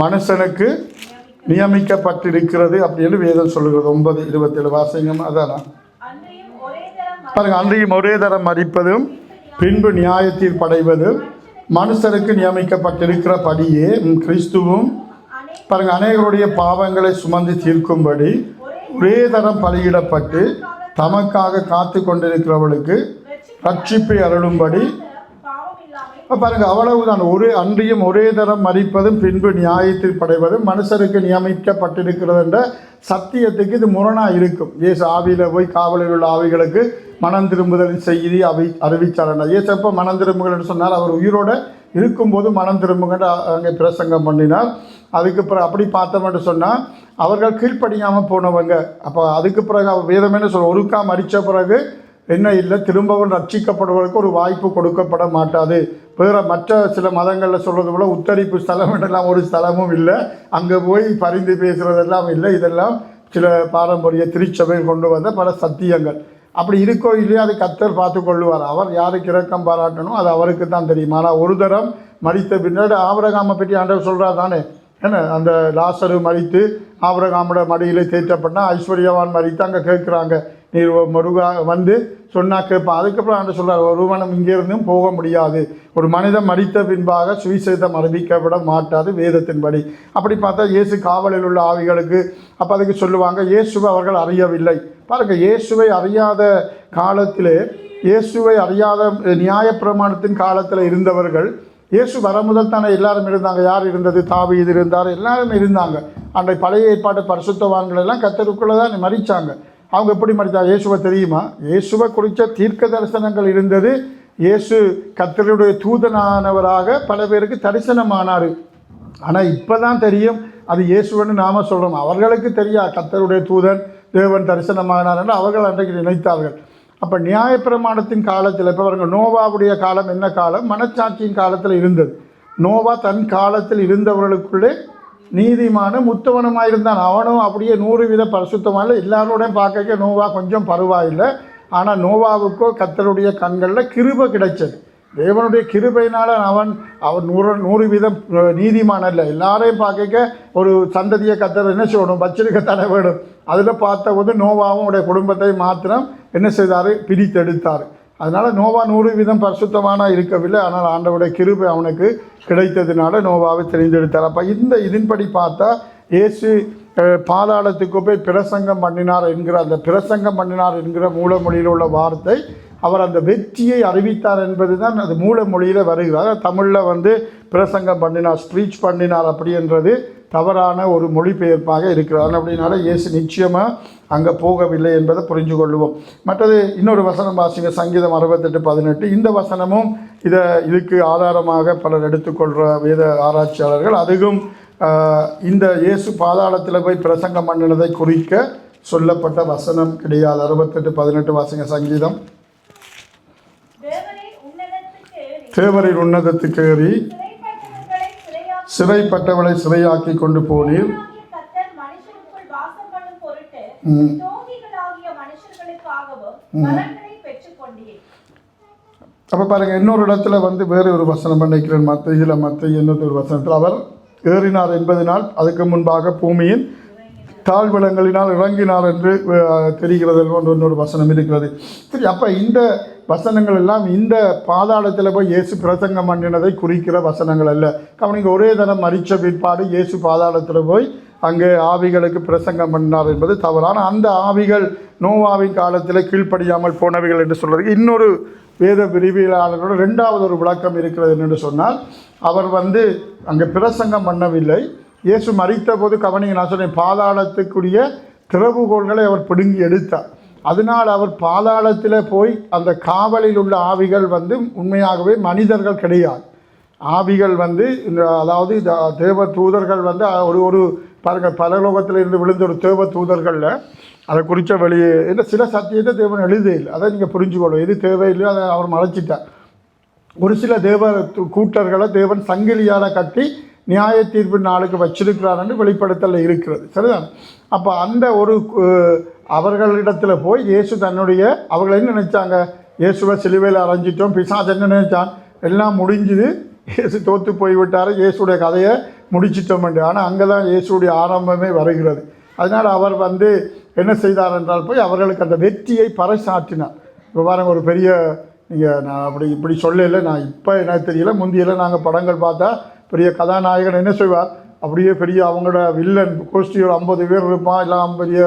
மனுஷனுக்கு நியமிக்கப்பட்டிருக்கிறது அப்படின்னு வேதம் சொல்லுகிறது. 9:27 வாசிங்க. அதானா பாருங்க, அன்றியும் ஒரே தரம் மரிப்பதும் பின்பு நியாய தீர்ப்படைவதும் மனுஷருக்கு நியமிக்கப்பட்டிருக்கிறபடியே கிறிஸ்துவும் பாருங்க அநேகருடைய பாவங்களை சுமந்து தீர்க்கும்படி ஒரே தரம் பலியிடப்பட்டு தமக்காக காத்து கொண்டிருக்கிறவர்களுக்கு ரட்சிப்பை அருளும்படி. பாருங்க, அவ்வளவுதான். அன்றியும் ஒரே தரம் மரிப்பதும் பின்பு நியாயத்தில் படைவதும் மனுஷருக்கு நியமிக்கப்பட்டிருக்கிறது என்ற சத்தியத்துக்கு இது முரணாக இருக்கும். இயேசு ஆவியில் போய் காவலில் உள்ள ஆவிகளுக்கு மனம் திரும்புதலின் செய்தி அறிவிச்சார். இயேசு எப்போ மனம் திரும்புகள் சொன்னார், அவர் உயிரோட இருக்கும்போது மனம் திரும்புகின்ற அங்கே பிரசங்கம் பண்ணினார். அதுக்கு பிறகு அப்படி பார்த்தோம்னு சொன்னால் அவர்கள் கீழ்ப்படியாமல் போனவங்க. அப்போ அதுக்கு பிறகு அவர் வேதம் என்ன சொல்ல, ஒருக்கா மறித்த பிறகு என்ன இல்லை, திரும்பவும் ரட்சிக்கப்படுவதற்கு ஒரு வாய்ப்பு கொடுக்கப்பட மாட்டாது. வேறு மற்ற சில மதங்களில் சொல்கிறது போல் உத்தரிப்பு ஸ்தலம் என்றெல்லாம் ஒரு ஸ்தலமும் இல்லை, அங்கே போய் பரிந்து பேசுகிறதெல்லாம் இல்லை. இதெல்லாம் சில பாரம்பரிய திருச்சபை கொண்டு வந்த பல சத்தியங்கள். அப்படி இருக்கோ இல்லையோ அதை கர்த்தர் பார்த்து கொள்ளுவார். அவர் யாருக்கு இரக்கம் பாராட்டணும் அது அவருக்கு தான் தெரியும். ஆனால் ஒரு தரம் மரித்த பின்னாடி ஆபிரகாமை பற்றி ஆண்டவர் சொல்கிறார் தானே, என்ன அந்த லாசரு மரித்து ஆபிரகாமோட மடியிலே தேற்றப்பட்டால் ஐஸ்வர்யவான் மரித்து அங்கே கேட்குறாங்க, நீர் முருகா வந்து சொன்னால் கேட்பான். அதுக்கப்புறம் ஆண்டு சொல்கிறார், ஒருவனும் இங்கேருந்தும் போக முடியாது, ஒரு மனிதன் மரித்த பின்பாக சுவிசேஷம் அறிவிக்கப்பட மாட்டாது வேதத்தின்படி. அப்படி பார்த்தா இயேசு காவலில் உள்ள ஆவிகளுக்கு அப்போ அதுக்கு சொல்லுவாங்க இயேசுவை அவர்கள் அறியவில்லை. பாருங்கள், இயேசுவை அறியாத காலத்திலே, இயேசுவை அறியாத நியாயப்பிரமாணத்தின் காலத்தில் இருந்தவர்கள் இயேசு வர முதல் தானே எல்லாரும் இருந்தாங்க. யார் இருந்தது? தாவீது இருந்தார், எல்லாரும் இருந்தாங்க. அன்றைய பழைய ஏற்பாட்டு பரிசுத்தவான்கள் எல்லாம் கர்த்தருக்குள்ளே தான் மரித்தாங்க. அவங்க எப்படி மரித்தாங்க? இயேசுவை தெரியுமா? இயேசுவை குறித்த தீர்க்க தரிசனங்கள் இருந்தது. இயேசு கர்த்தருடைய தூதனானவராக பல பேருக்கு தரிசனமானார். ஆனால் இப்போ தான் தெரியும் அது இயேசுவன்னு நாம் சொல்கிறோம். அவர்களுக்கு தெரியா கர்த்தருடைய தூதன் தேவன் தரிசனமானார் என்று அவர்கள் அன்றைக்கு நினைத்தார்கள். அப்போ நியாயப்பிரமாணத்தின் காலத்தில் இப்போ அவர்கள் நோவாவுடைய காலம் என்ன காலம்? மனச்சாட்சியின் காலத்தில் இருந்தது. நோவா தன் காலத்தில் இருந்தவர்களுக்குள்ளே நீதிமான முத்தவனமாக இருந்தான். அவனும் அப்படியே 100% பரிசுத்தமாக எல்லாரோடையும் பார்க்க நோவா கொஞ்சம் பரவாயில்லை. ஆனால் நோவாவுக்கோ கர்த்தருடைய கண்களில் கிருபை கிடைச்சது. தேவனுடைய கிருபையினால் அவன் 100% நீதிமான் அல்ல. எல்லாரையும் பார்க்க ஒரு சந்ததியை கர்த்தர் என்ன செய்யணும், வச்சிருக்கத்தானே வேணும். அதில் பார்த்தபோது நோவாவும் உடைய குடும்பத்தை மாத்திரம் என்ன செய்தார், பிரித்தெடுத்தார். அதனால் நோவா 100% பரிசுத்தமான இருக்கவில்லை. ஆனால் ஆண்டவருடைய கிருபை அவனுக்கு கிடைத்ததுனால நோவாவை தெரிந்தெடுத்தார். அப்போ இதன்படி பார்த்தா இயேசு பாதாளத்துக்கு போய் பிரசங்கம் பண்ணினார் என்கிற அந்த பிரசங்கம் பண்ணினார் என்கிற மூலமொழியில் உள்ள வார்த்தை அவர் அந்த வெற்றியை அறிவித்தார் என்பது தான் அது மூலமொழியில் வருகிறார். தமிழில் பிரசங்கம் பண்ணினார், ஸ்பீச் பண்ணினார் அப்படின்றது தவறான ஒரு மொழிபெயர்ப்பாக இருக்கிறார். அப்படின்னால இயேசு நிச்சயமாக அங்கே போகவில்லை என்பதை புரிஞ்சு கொள்வோம். மற்றது இன்னொரு வசனம் வாசிங்க, சங்கீதம் 68:18. இந்த வசனமும் இதுக்கு ஆதாரமாக பலர் எடுத்துக்கொள்கிற வேத ஆராய்ச்சியாளர்கள். அதுவும் இந்த இயேசு பாதாளத்தில் போய் பிரசங்கம் பண்ணினதை குறிக்க சொல்லப்பட்ட வசனம் கிடையாது. 68:18 வாசிங்க சங்கீதம். தேவரின் உன்னதத்துக்கு ஏறி சிறைப்பட்டவளை சிறையாக்கி கொண்டு போனீர். அப்போ பாருங்க, இன்னொரு இடத்துல வேறு ஒரு வசனம் பண்ணிக்கிறேன். மற்ற இன்னொரு வசனத்தில் அவர் ஏறினார் என்பதனால் அதுக்கு முன்பாக பூமியின் தாழ்வளங்களினால் இறங்கினார் என்று தெரிகிறது இன்னொரு வசனம் இருக்கிறது. சரி, அப்போ இந்த வசனங்கள் எல்லாம் இந்த பாதாளத்தில் போய் இயேசு பிரசங்கம் பண்ணினதை குறிக்கிற வசனங்கள் அல்ல. கவனிங்க, ஒரே தரம் மரித்த பிற்பாடு இயேசு பாதாளத்தில் போய் அங்கே ஆவிகளுக்கு பிரசங்கம் பண்ணினார் என்பது தவறான. அந்த ஆவிகள் நோவாவின் காலத்தில் கீழ்ப்படியாமல் போனவைகள் என்று சொல்றதுக்கு இன்னொரு வேத விரிவியலாளர்களோட ரெண்டாவது ஒரு விளக்கம் இருக்கிறது என்று சொன்னால், அவர் அங்கே பிரசங்கம் பண்ணவில்லை. இயேசு மரித்த போது கவனிங்க, நான் சொன்னேன், பாதாளத்துக்குரிய திறவுகோள்களை அவர் பிடுங்கி எடுத்தார். அதனால் அவர் பாதாளத்தில் போய் அந்த காவலில் உள்ள ஆவிகள் உண்மையாகவே மனிதர்கள் கிடையாது. ஆவிகள் அதாவது தேவ தூதர்கள் ஒரு பாருங்கள், பரலோகத்தில் இருந்து விழுந்த ஒரு தேவ தூதர்களில் அதை குறித்த வெளியே என்ன சில சத்தியத்தை தேவன் எழுதே இல்லை. அதை நீங்கள் புரிஞ்சுக்கணும். எது தேவையில்லையோ அதை அவர் மறைச்சிட்டார். ஒரு சில தேவ கூட்டர்களை தேவன் சங்கிலியால் கட்டி நியாய தீர்ப்பு நாளுக்கு வச்சிருக்கிறார்னு வெளிப்படுத்தல இருக்கிறது. சரிதான்? அப்போ அந்த ஒரு அவர்களிடத்தில் போய் இயேசு அவர்கள் என்ன நினைச்சாங்க? இயேசுவை சிலுவையில் அரைஞ்சிட்டோம், பிசாசு என்ன நினைச்சான்? எல்லாம் முடிஞ்சுது, இயேசு தோற்று போய்விட்டார், இயேசுடைய கதையை முடிச்சிட்டோம் என்று. ஆனால் அங்கே தான் இயேசுடைய ஆரம்பமே வருகிறது. அதனால் அவர் என்ன செய்தார் என்றால் போய் அவர்களுக்கு அந்த வெற்றியை பறைசாற்றினார். இப்போ பாருங்கள், ஒரு பெரிய நான் இப்படி சொல்லலை, நான் இப்போ எனக்கு தெரியல, முந்தியெல்லாம் நாங்கள் படங்கள் பார்த்தா பெரிய கதாநாயகன் என்ன செய்வார், அப்படியே பெரிய அவங்களோட வில்லன் கோஷ்டியோட 50 பேர் இருப்பான், எல்லாம் பெரிய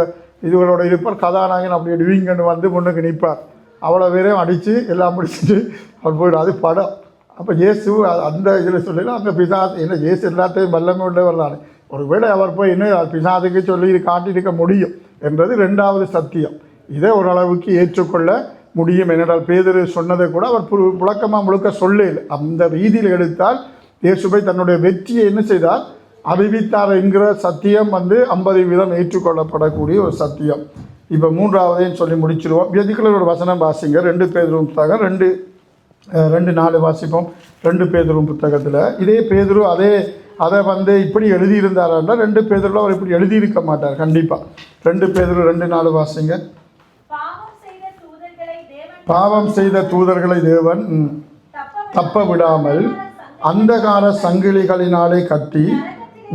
இதுகளோட இருப்பார். கதாநாயகன் அப்படியே டிவிங்கன்னு முன்னுக்கு நிற்பார். அவ்வளோ பேரையும் அடித்து எல்லாம் முடிச்சுட்டு அவர் போய்டும். அது படம். அப்போ இயேசு அந்த இதில் சொல்லலாம், அங்கே பிசாசு என்ன, இயேசு எல்லாத்தையும் வல்லமை உள்ளவர் தானே. ஒருவேளை அவர் போய் என்ன பிசாசுக்கு சொல்லி காட்டியிருக்க முடியும் என்றது ரெண்டாவது சத்தியம். இதை ஓரளவுக்கு ஏற்றுக்கொள்ள முடியும். என்னடால் பேதுரு சொன்னதை கூட அவர் விளக்கமாக முழுக்க சொல்லல. அந்த ரீதியில் எடுத்தால் இயேசுவை தன்னுடைய வெற்றியை என்ன செய்தார், அறிவித்தார் என்கிற சத்தியம் 50% ஏற்றுக்கொள்ளப்படக்கூடிய ஒரு சத்தியம். இப்போ மூன்றாவதையும் சொல்லி முடிச்சிடுவோம். இதுக்குள்ள ஒரு வசனம் வாசிங்க. 2 பேதுரு புத்தகம் 2:4 வாசிப்போம். 2 பேதுரு புத்தகத்தில் இதே பேதுரு அதை இப்படி எழுதியிருந்தார் என்றால் 2 பேதுருல அவர் இப்படி எழுதியிருக்க மாட்டார் கண்டிப்பாக. 2 பேதுரு 2:4 வாசிங்க. பாவம் செய்த தூதர்களை தேவன் தப்ப விடாமல் அந்தகார சங்கிலிகளினாலே கட்டி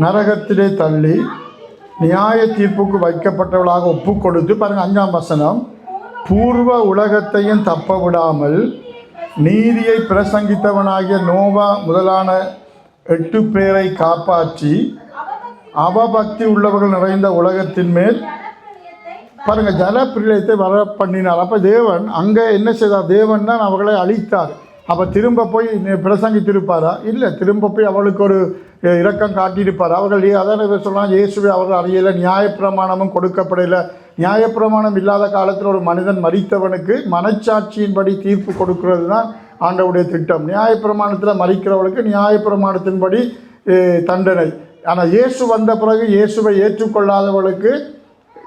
நரகத்திலே தள்ளி நியாய தீர்ப்புக்கு வைக்கப்பட்டவளாக ஒப்பு கொடுத்து, பாருங்கள் 5ஆம் வசனம், பூர்வ உலகத்தையும் தப்ப விடாமல் நீதியை பிரசங்கித்தவனாகிய நோவா முதலான 8 பேரை காப்பாற்றி அவபக்தி உள்ளவர்கள் நிறைந்த உலகத்தின் மேல் பாருங்கள் ஜலப்பிரளயத்தை வர பண்ணினார். அப்போ தேவன் அங்கே என்ன செய்தார்? தேவன் தான் அவர்களை அழித்தார். அப்போ திரும்ப போய் பிரசங்கித்திருப்பாரா? இல்லை. திரும்ப போய் அவளுக்கு ஒரு இரக்கம் காட்டியிருப்பார். அவர்கள் அதான் சொல்லலாம், இயேசுவை அவர்கள் அறியலை, நியாயப்பிரமாணமும் கொடுக்கப்படலை. நியாயப்பிரமாணம் இல்லாத காலத்தில் ஒரு மனிதன் மரித்தவனுக்கு மனச்சாட்சியின்படி தீர்ப்பு கொடுக்கிறது தான் ஆண்டவுடைய திட்டம். நியாயப்பிரமாணத்தில் மரிக்கிறவளுக்கு நியாயப்பிரமாணத்தின்படி தண்டனை. ஆனால் இயேசு வந்த பிறகு இயேசுவை ஏற்றுக்கொள்ளாதவளுக்கு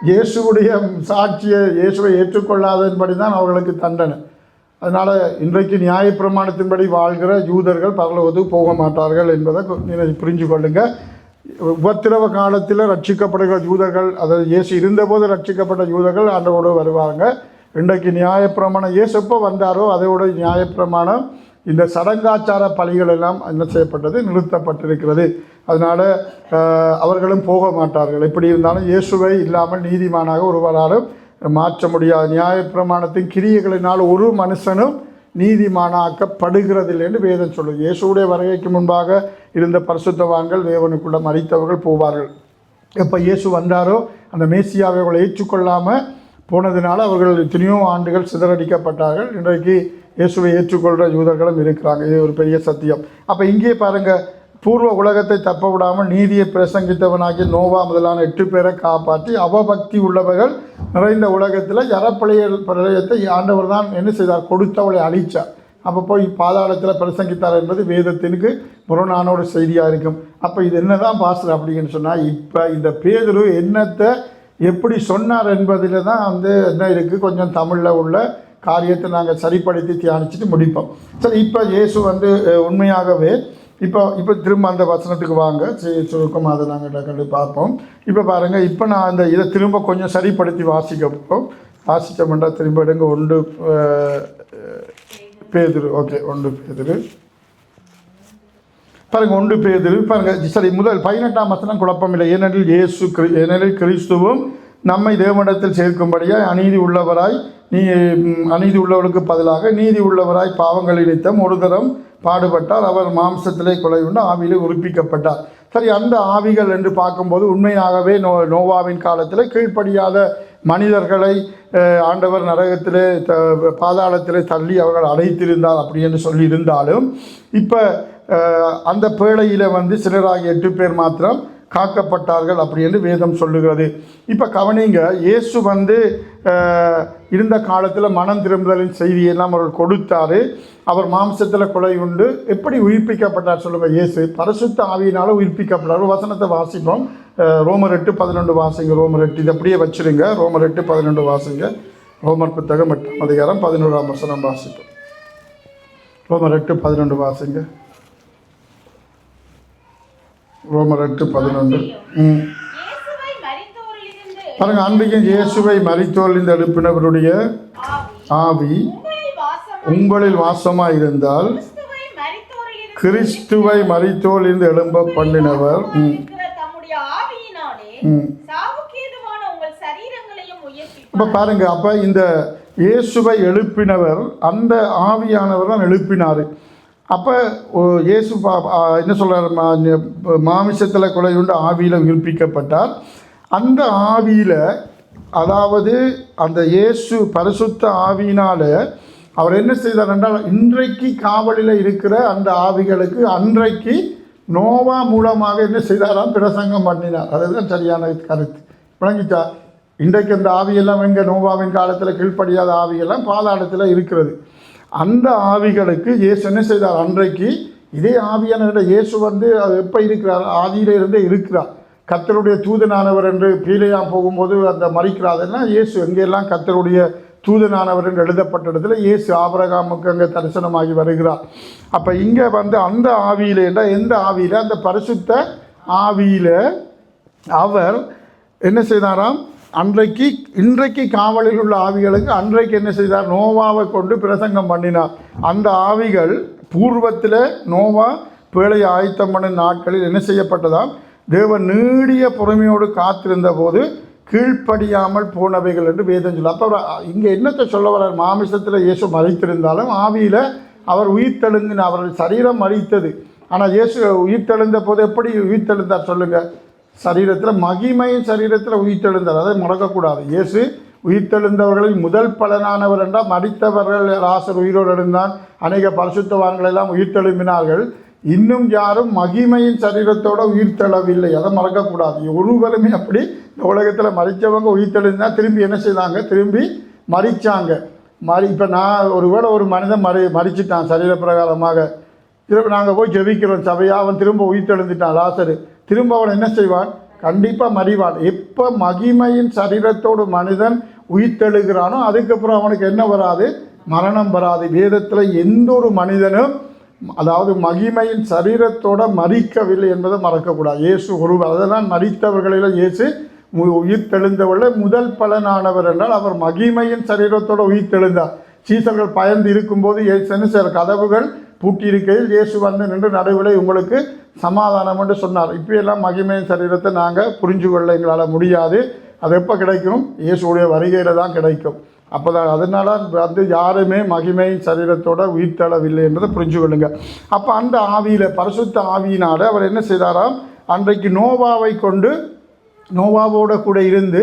இயேசுடைய சாட்சியை இயேசுவை ஏற்றுக்கொள்ளாதன்படி தான் அவர்களுக்கு தண்டனை. அதனால் இன்றைக்கு நியாயப்பிரமாணத்தின்படி வாழ்கிற யூதர்கள் பரலோகத்துக்கு போக மாட்டார்கள் என்பதை புரிஞ்சு கொள்ளுங்கள். உபத்திரவ காலத்தில் ரட்சிக்கப்படுகிற யூதர்கள், அதாவது இயேசு இருந்தபோது ரட்சிக்கப்பட்ட யூதர்கள் ஆண்டவோடு வருவாங்க. இன்றைக்கு நியாயப்பிரமாணம் இயேசு எப்போ வந்தாரோ அதோட நியாயப்பிரமாணம் இந்த சடங்காச்சார பலிகள் எல்லாம் என்ன செய்யப்பட்டது, நிறுத்தப்பட்டிருக்கிறது. அதனால் அவர்களும் போக மாட்டார்கள். எப்படி இருந்தாலும் இயேசுவை இல்லாமல் நீதிமானாக ஒருவராலும் மாற்ற முடியாது. நியாயப்பிரமாணத்தின் கிரியைகளினால் ஒரு மனுஷனும் நீதிமானாக்கப்படுகிறதில்லை என்று வேதம் சொல்லுது. இயேசுடைய வருகைக்கு முன்பாக இருந்த பரிசுத்தவான்கள் தேவனுக்குள்ள மரித்தவர்கள் போவார்கள். எப்போ இயேசு வந்தாரோ அந்த மேசியாவை அவர்களை ஏற்றுக்கொள்ளாமல் போனதுனால அவர்கள் எத்தனையோ ஆண்டுகள் சிதறடிக்கப்பட்டார்கள். இன்றைக்கு இயேசுவை ஏற்றுக்கொள்கிற யூதர்களும் இருக்கிறாங்க. இது ஒரு பெரிய சத்தியம். அப்போ இங்கே பாருங்கள், பூர்வ உலகத்தை தப்ப விடாமல் நீதியை பிரசங்கித்தவனாகி நோவா முதலான 8 பேரை காப்பாற்றி அவபக்தி உள்ளவர்கள் நிறைந்த உலகத்தில் பிரளயத்தை ஆண்டவர் தான் என்ன செய்தார், கொடுத்தவளை அழித்தார். அப்போ போய் பாதாளத்தில் பிரசங்கித்தார் என்பது வேதத்திற்கு புறநான ஒரு செய்தியாக இருக்கும். அப்போ இது என்ன தான் பாஸ்டர் அப்படின்னு சொன்னால், இப்போ இந்த பேதுரு என்னத்தை எப்படி சொன்னார் என்பதில் தான் வந்து என்ன இருக்குது, கொஞ்சம் தமிழில் உள்ள காரியத்தை நாங்கள் சரிப்படுத்தி தியானிச்சுட்டு முடிப்போம். சரி, இப்போ இயேசு வந்து உண்மையாகவே இப்போ திரும்ப அந்த வசனத்துக்கு வாங்க, சுருக்கமாக அதை நாங்கள் கண்டு பார்ப்போம். இப்போ பாருங்கள், இப்போ நான் அந்த இதை திரும்ப கொஞ்சம் சரிப்படுத்தி வாசித்தோம்னா திரும்ப எடுங்க. 1 பேதுரு. ஓகே, 1 பேதுரு பாருங்கள். 1 பேதுரு பாருங்கள். சரி, முதல் 18ஆம் வசனம் குழப்பமில்லை. ஏனெனில் கிறிஸ்துவும் நம்மை தேவனிடத்தில் சேர்க்கும்படியாய் அநீதி உள்ளவர்களுக்கு பதிலாக நீதி உள்ளவராய் பாவங்களை நிமித்தம் ஒரு தரம் பாடுபட்டார். அவர் மாம்சத்திலே கொலை உண்டு, ஆவியிலே உயிர்ப்பிக்கப்பட்டார். சரி, அந்த ஆவிகள் என்று பார்க்கும்போது உண்மையாகவே நோவாவின் காலத்தில் கீழ்ப்படியாத மனிதர்களை ஆண்டவர் நரகத்திலே பாதாளத்திலே தள்ளி அவர்கள் அடைத்திருந்தார் அப்படி என்று சொல்லியிருந்தாலும், இப்போ அந்த பேழையில் வந்து சிலராகி 8 பேர் மாத்திரம் காக்கப்பட்டார்கள் அப்படி என்று வேதம் சொல்லுகிறது. இப்போ கவனிங்க, இயேசு வந்து இருந்த காலத்தில் மனம் திரும்புதலின் செய்தியெல்லாம் அவர்கள் கொடுத்தாரு. அவர் மாம்சத்தில் கொலை உண்டு எப்படி உயிர்ப்பிக்கப்பட்டார் சொல்லுங்கள். இயேசு பரிசுத்த ஆவியினால் உயிர்ப்பிக்கப்பட்டார். ஒரு வசனத்தை வாசிப்போம். ரோமர் 8:11 வாசிங்க. ரோமர் 8 இது அப்படியே வச்சுருங்க. ரோமர் 8:11 வாசிங்க. ரோமர் புத்தகம் 8ஆம் அதிகாரம் 11ஆம் வசனம் வாசிப்போம். ரோமர் 8:11 வாசிங்க. ரோமர் 8:11 பாருங்க. அன்றைக்கு இயேசுவை மரித்தோரிலிருந்து எழுப்பினவருடைய ஆவி உங்களில் வாசமாக இருந்தால் கிறிஸ்துவை மரித்தோரிலிருந்து எழும்ப பண்ணினவர் அப்போ பாருங்க. அப்போ இந்த இயேசுவை எழுப்பினவர் அந்த ஆவியானவர் தான் எழுப்பினார். அப்போ இயேசு என்ன சொல்கிறார், மாமிசத்தில் கொலை உண்டு ஆவியில் உயிர்ப்பிக்கப்பட்டார். அந்த ஆவியில், அதாவது அந்த இயேசு பரிசுத்த ஆவியினால் அவர் என்ன செய்தார் என்றால், இன்றைக்கு காவலில் இருக்கிற அந்த ஆவிகளுக்கு அன்றைக்கு நோவா மூலமாக என்ன செய்தாராம், பிரசங்கம் பண்ணினார். அதுதான் சரியான கருத்து. விளங்கிச்சா? இன்றைக்கு அந்த ஆவியெல்லாம் எங்கே, நோவாவின் காலத்தில் கீழ்ப்படியாத ஆவியெல்லாம் பாதாளத்தில் இருக்கிறது. அந்த ஆவிகளுக்கு இயேசு என்ன செய்தார், அன்றைக்கு இதே ஆவியான இயேசு வந்து எப்போ இருக்கிறார், ஆதியிலிருந்தே இருக்கிறார். கர்த்தருடைய தூதனானவர் என்று பீலையாம் போகும்போது அந்த மறிக்கிறாருன்னா இயேசு எங்கெல்லாம் கர்த்தருடைய தூதனானவர் என்று எழுதப்பட்ட இயேசு ஆபிரகாமுக்கு அங்கே தரிசனமாகி வருகிறார். அப்போ இங்கே வந்து அந்த ஆவியில் எந்த ஆவியில், அந்த பரிசுத்த ஆவியில் அவர் என்ன செய்தாராம், இன்றைக்கு காவலில் உள்ள ஆவிகளுக்கு அன்றைக்கு என்ன செய்தார், நோவாவை கொண்டு பிரசங்கம் பண்ணினார். அந்த ஆவிகள் பூர்வத்தில் நோவா பேழை ஆயத்தம் பண்ணும் நாட்களில் என்ன செய்யப்பட்டதாம், தேவன் நீடிய பொறுமையோடு காத்திருந்த போது கீழ்ப்படியாமல் போனவைகள் என்று வேதம் சொல்ல. அப்போ இங்கே என்னத்தை சொல்ல வர்றார், மாமிசத்தில் இயேசு மறித்திருந்தாலும் ஆவியில் அவர் உயிர்த்தெழுந்தின, அவர்கள் சரீரம் மறித்தது. ஆனால் இயேசு உயிர்த்தெழுந்த போது எப்படி உயிர்த்தெழுந்தார் சொல்லுங்கள், சரீரத்தில் மகிமையின் சரீரத்தில் உயிர்த்தெழுந்தார். அதை முடக்கக்கூடாது. இயேசு உயிர்த்தெழுந்தவர்களில் முதல் பலனானவர் என்றால், மறித்தவர்கள் லாசர் உயிரோடு எழுந்தான், அநேக பரிசுத்தவான்கள் எல்லாம் உயிர்த்தெழும்பினார்கள். இன்னும் யாரும் மகிமையின் சரீரத்தோடு உயிர்த்தெழவில்லை. அதை மறக்கக்கூடாது. ஒருவருமே அப்படி இந்த உலகத்தில் மறித்தவங்க உயிர்த்தெழுந்தா திரும்பி என்ன செய்தாங்க, திரும்பி மறித்தாங்க. இப்போ நான் ஒரு மனிதன் மறிச்சிட்டான் சரீர பிரகாரமாக, திரும்ப நாங்கள் போய் ஜெபிக்கிறோம் சபையாக, அவன் திரும்ப உயிர்த்தெழுந்துட்டான் லாசரு, திரும்ப அவன் என்ன செய்வான், கண்டிப்பாக மறிவான். எப்போ மகிமையின் சரீரத்தோடு மனிதன் உயிர்த்தெழுகிறானோ அதுக்கப்புறம் அவனுக்கு என்ன வராது, மரணம் வராது. வேதத்தில் எந்த ஒரு மனிதனும் அதாவது மகிமையின் சரீரத்தோடு மறிக்கவில்லை என்பதை மறக்கக்கூடாது. இயேசு ஒருவர், அதெல்லாம் மறித்தவர்களில் இயேசு உயிர்த்தெழுந்தவர்கள் முதல் பலனானவர் என்றால் அவர் மகிமையின் சரீரத்தோடு உயிர்த்தெழுந்தார். சீசர்கள் பயந்து இருக்கும்போது இயேசு என்ன செய்ய, கதவுகள் பூட்டியிருக்கையில் இயேசு வந்து நின்று நடுவில் உங்களுக்கு சமாதானம் என்று சொன்னார். இப்போயெல்லாம் மகிமையின் சரீரத்தை நாங்கள் புரிஞ்சு கொள்ள எங்களால் முடியாது. அது எப்போ கிடைக்கும், இயேசுடைய வருகையில் தான் கிடைக்கும். அப்போ தான் அதனால் வந்து யாருமே மகிமையின் சரீரத்தோடு உயிர்த்தெழவில்லை என்பதை புரிஞ்சு கொள்ளுங்க. அப்போ அந்த ஆவியில், பரிசுத்த ஆவியினால் அவர் என்ன செய்தாராம், அன்றைக்கு நோவாவை கொண்டு நோவாவோட கூட இருந்து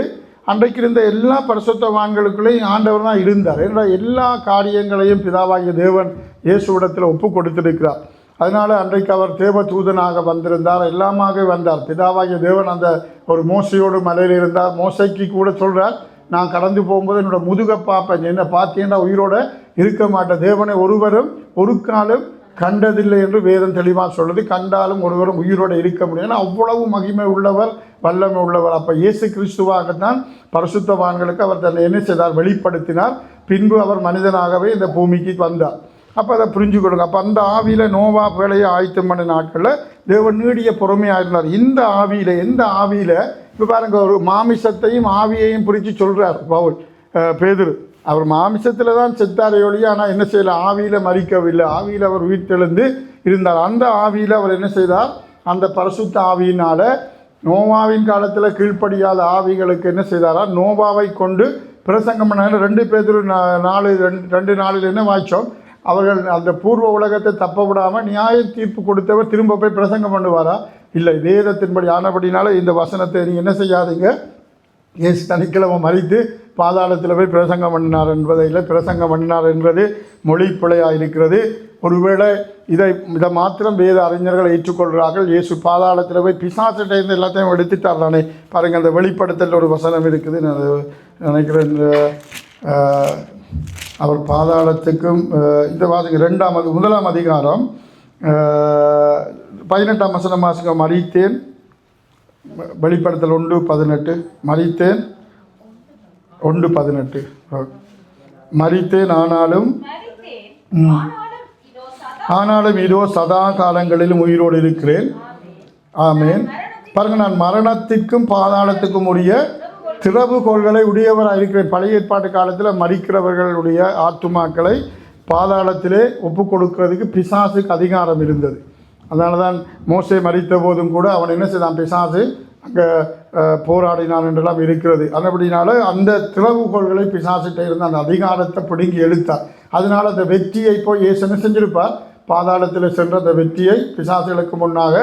அன்றைக்கு இருந்த எல்லா பரிசுத்தவான்களுக்குள்ளேயும் ஆண்டவர் தான் இருந்தார். ஏன்னா எல்லா காரியங்களையும் பிதாவாகிய தேவன் இயேசுவிடத்தில் ஒப்பு கொடுத்திருக்கிறார். அதனால் அன்றைக்கு அவர் தேவ தூதனாக வந்திருந்தார், எல்லாமாக வந்தார். பிதாவாகிய தேவன் அந்த ஒரு மோசையோடு மலையில் இருந்தார். மோசைக்கு கூட சொல்கிறார், நான் கடந்து போகும்போது என்னோடய முதுகை பார்ப்பேன், என்ன பார்த்தீங்கன்னா உயிரோட இருக்க மாட்ட தேவனை ஒருவரும் ஒரு காலம் கண்டதில்லை என்று வேதம் தெளிவாக சொல்லுது. கண்டாலும் ஒருவரும் உயிரோடு இருக்க முடியும். அவ்வளவு மகிமை உள்ளவர், வல்லமை உள்ளவர். அப்போ இயேசு கிறிஸ்துவாகத்தான் பரிசுத்தவான்களுக்கு அவர் தன்னை என்ன செய்தார், வெளிப்படுத்தினார். பின்பு அவர் மனிதனாகவே இந்த பூமிக்கு வந்தார். அப்போ அதை புரிஞ்சு கொடுங்க. அப்போ அந்த ஆவியில் நோவா வேலையை ஆயத்தம் பண்ண நாட்களில் தேவன் நீடிய பொறுமையாக இருந்தார். இந்த ஆவியில், எந்த ஆவியில், இப்போ பாருங்க, ஒரு மாமிசத்தையும் ஆவியையும் பிரித்து சொல்கிறார் பவுல் பேதுரு. அவர் மாமிசத்தில் தான் செத்தாரை ஒழிய, ஆனால் என்ன செய்யலை, ஆவியில் மறிக்கவில்லை. ஆவியில் அவர் உயிர்த்தெழுந்து இருந்தார். அந்த ஆவியில் அவர் என்ன செய்தார், அந்த பரிசுத்த ஆவியினால் நோவாவின் காலத்தில் கீழ்ப்படியாத ஆவிகளுக்கு என்ன செய்தாரா, நோவாவை கொண்டு பிரசங்கம் பண்ண 2 பேதுரு 4:2 என்ன வாய்ச்சோம், அவர்கள் அந்த பூர்வ உலகத்தை தப்ப விடாமல் நியாய தீர்ப்பு கொடுத்தவர் திரும்ப போய் பிரசங்கம் பண்ணுவாரா? இல்லை. வேதத்தின்படி ஆனபடினால இந்த வசனத்தை நீங்கள் என்ன செய்யாதீங்க, இயேசு சனிக்கிழமை மறித்து பாதாளத்தில் போய் பிரசங்கம் பண்ணினார் என்பதை இல்லை, பிரசங்கம் பண்ணினார் என்பது மொழி பிழையாக இருக்கிறது. ஒருவேளை இதை மாத்திரம் வேத அறிஞர்கள் ஏற்றுக்கொள்கிறார்கள். இயேசு பாதாளத்தில் போய் பிசாசிட்ட இருந்து எல்லாத்தையும் எடுத்துட்டார் தானே. பாருங்கள், அந்த வெளிப்படுத்தல் ஒரு வசனம் இருக்குது, நான் நினைக்கிறேன். அவர் பாதாளத்துக்கும் இந்த வாசிங்க 1ஆம் அதிகாரம் 18ஆம் வசனம் வாசிங்க. மரித்தேன், வெளிப்படுத்தல் 1:18, மரித்தேன் 1:18, மரித்தேன் ஆனாலும் இதோ சதா காலங்களிலும் உயிரோடு இருக்கிறேன். ஆமேன். பாருங்க, நான் மரணத்திற்கும் பாதாளத்துக்கும் உரிய திறவுகோள்களை உடையவராக இருக்கிறேன். பழைய ஏற்பாட்டு காலத்தில் மரிக்கிறவர்களுடைய ஆத்துமாக்களை பாதாளத்திலே ஒப்பு கொடுக்கிறதுக்கு பிசாசுக்கு அதிகாரம் இருந்தது. அதனால தான் மோசே மரித்த போதும் கூட அவன் என்ன செய்தான், பிசாசு அங்கே போராடினான் என்றெல்லாம் இருக்கிறது. அப்படினால அந்த திறவுகோள்களை பிசாசிட்ட இருந்த அந்த அதிகாரத்தை பிடுங்கி எழுத்தார். அதனால் அந்த வெற்றியை போய் இயேசு என்ன செஞ்சிருப்பார், பாதாளத்தில் சென்ற அந்த வெற்றியை பிசாசுகளுக்கு முன்னாக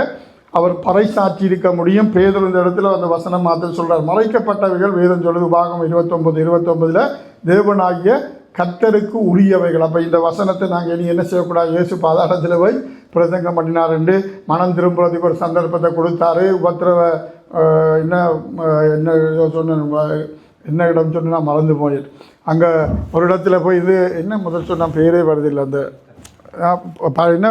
அவர் பறைசாற்றி இருக்க முடியும். பேதுரு இந்த இடத்துல அந்த வசனம் மாத்திரம் சொல்கிறார். மறைக்கப்பட்டவைகள் வேதம் சொல்லுது, பாகம் 29:29 தேவனாகிய கர்த்தருக்கு உரியவைகள். அப்போ இந்த வசனத்தை நாங்கள் இனி என்ன செய்யக்கூடாது, இயேசு பாதாளத்தில் போய் பிரசங்கம் பண்ணினார் என்று மனம் திரும்புறதுக்கு ஒரு சந்தர்ப்பத்தை கொடுத்தாரு. உபத்திரவ என்ன சொன்ன என்ன இடம் சொன்னால் மறந்து போயிடு. அங்கே ஒரு இடத்துல போய் இது என்ன முதல் சொன்னால் பேரே வருதில்லை, அந்த என்ன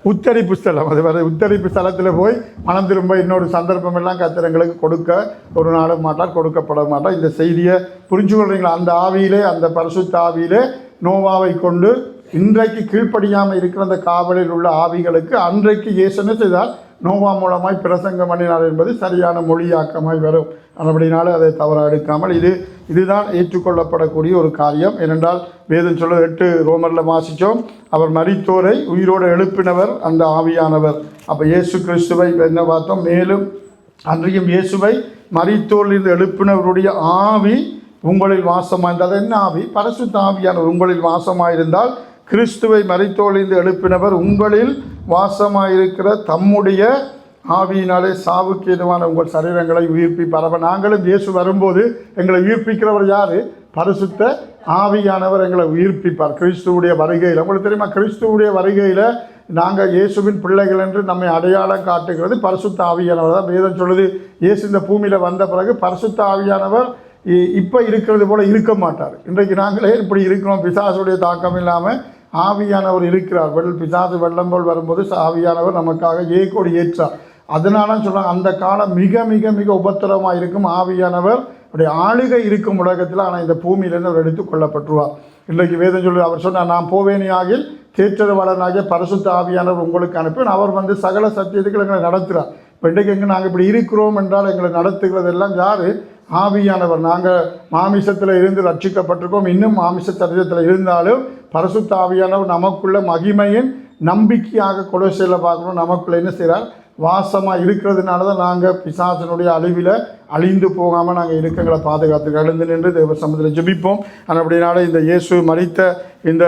உத்தரிப்பு ஸ்தலம், அது வர உத்தரிப்பு ஸ்தலத்தில் போய் மனம் திரும்ப இன்னொரு சந்தர்ப்பம் எல்லாம் கத்திரங்களுக்கு கொடுக்க ஒரு நாளும் மாட்டார், கொடுக்கப்பட மாட்டார். இந்த செய்தியை புரிஞ்சு கொள்றீங்களா? அந்த ஆவியிலே, அந்த பரிசுத்த ஆவியிலே நோவாவை கொண்டு இன்றைக்கு கீழ்ப்படியாமல் இருக்கிற அந்த காவலில் உள்ள ஆவிகளுக்கு அன்றைக்கு இயேசு என்ன செய்தார், நோவா மூலமாய் பிரசங்கம் பண்ணினார் என்பது சரியான மொழியாக்கமாய் வரும். அப்படினால அதை தவறாக எடுக்காமல் இதுதான் ஏற்றுக்கொள்ளப்படக்கூடிய ஒரு காரியம். ஏனென்றால் வேதம் சொல்ல 8 ரோமரில் வாசித்தோம், அவர் மரித்தோரை உயிரோடு எழுப்பினவர் அந்த ஆவியானவர். அப்போ இயேசு கிறிஸ்துவை என்ன பார்த்தோம், மேலும் அன்றையும் இயேசுவை மரித்தோரிலிருந்து எழுப்பினவருடைய ஆவி உங்களில் வாசமாயிருந்தால், என்ன ஆவி, பரிசுத்த ஆவியானவர் உங்களில் வாசமாயிருந்தால் கிறிஸ்துவை மரித்தோரிலிருந்து எழுப்பினவர் உங்களில் வாசமாயிருக்கிற தம்முடைய ஆவியினாலே சாவுக்கு ஏதுவான உங்கள் சரீரங்களை உயிர்ப்பிப்பார். அப்போ நாங்களும் இயேசு வரும்போது எங்களை உயிர்ப்பிக்கிறவர் யார், பரிசுத்த ஆவியானவர் எங்களை உயிர்ப்பிப்பார் கிறிஸ்துவுடைய வருகையில். உங்களுக்கு தெரியுமா, கிறிஸ்துவுடைய வருகையில் நாங்கள் இயேசுவின் பிள்ளைகள் என்று நம்மை அடையாளம் காட்டுகிறது பரிசுத்த ஆவியானவர் தான். வேதம் சொல்லுது, இயேசு இந்த பூமியில் வந்த பிறகு பரிசுத்த ஆவியானவர் இப்போ இருக்கிறது போல் இருக்க மாட்டார். இன்றைக்கு நாங்களே இப்படி இருக்கிறோம், பிசாசுடைய தாக்கம் இல்லாமல் ஆவியானவர் இருக்கிறார். பிசாசு வெள்ளம் போல் வரும்போது ஆவியானவர் நமக்காக ஏகோடி ஏற்றார். அதனால சொல்கிறாங்க, அந்த காலம் மிக மிக மிக உபத்திரமாக இருக்கும். ஆவியானவர் அப்படி ஆளுகை இருக்கும் உலகத்தில், ஆனால் இந்த பூமியிலேருந்து அவர் எடுத்து கொள்ளப்பட்டுருவார். இன்றைக்கு வேதம் சொல்லி அவர் சொன்னார், நான் போவேனியாகில் தேற்றரவாளனாகிய பரிசுத்த ஆவியானவர் உங்களுக்கு அனுப்பி அவர் வந்து சகல சத்தியத்துக்கு எங்களை நடத்துகிறார். இப்போ இன்றைக்கு எங்கே நாங்கள் இப்படி இருக்கிறோம் என்றால் எங்களை நடத்துகிறதெல்லாம் யார், ஆவியானவர். நாங்கள் மாமிசத்தில் இருந்து ரட்சிக்கப்பட்டிருக்கோம், இன்னும் மாமிச சரீரத்தில் இருந்தாலும் பரிசுத்த ஆவியானவர் நமக்குள்ள மகிமையின் நம்பிக்கையாக கொலோசையில் பார்க்கணும், நமக்குள்ள என்ன செய்கிறார், வாசமாக இருக்கிறதுனால தான் நாங்கள் பிசாசனுடைய அழிவில் அழிந்து போகாமல் நாங்கள் இருக்கங்களை பாதுகாத்து எழுந்து நின்று தேவ சமூகத்தில் ஜெபிப்போம். அப்படினால இந்த இயேசு மரித்த இந்த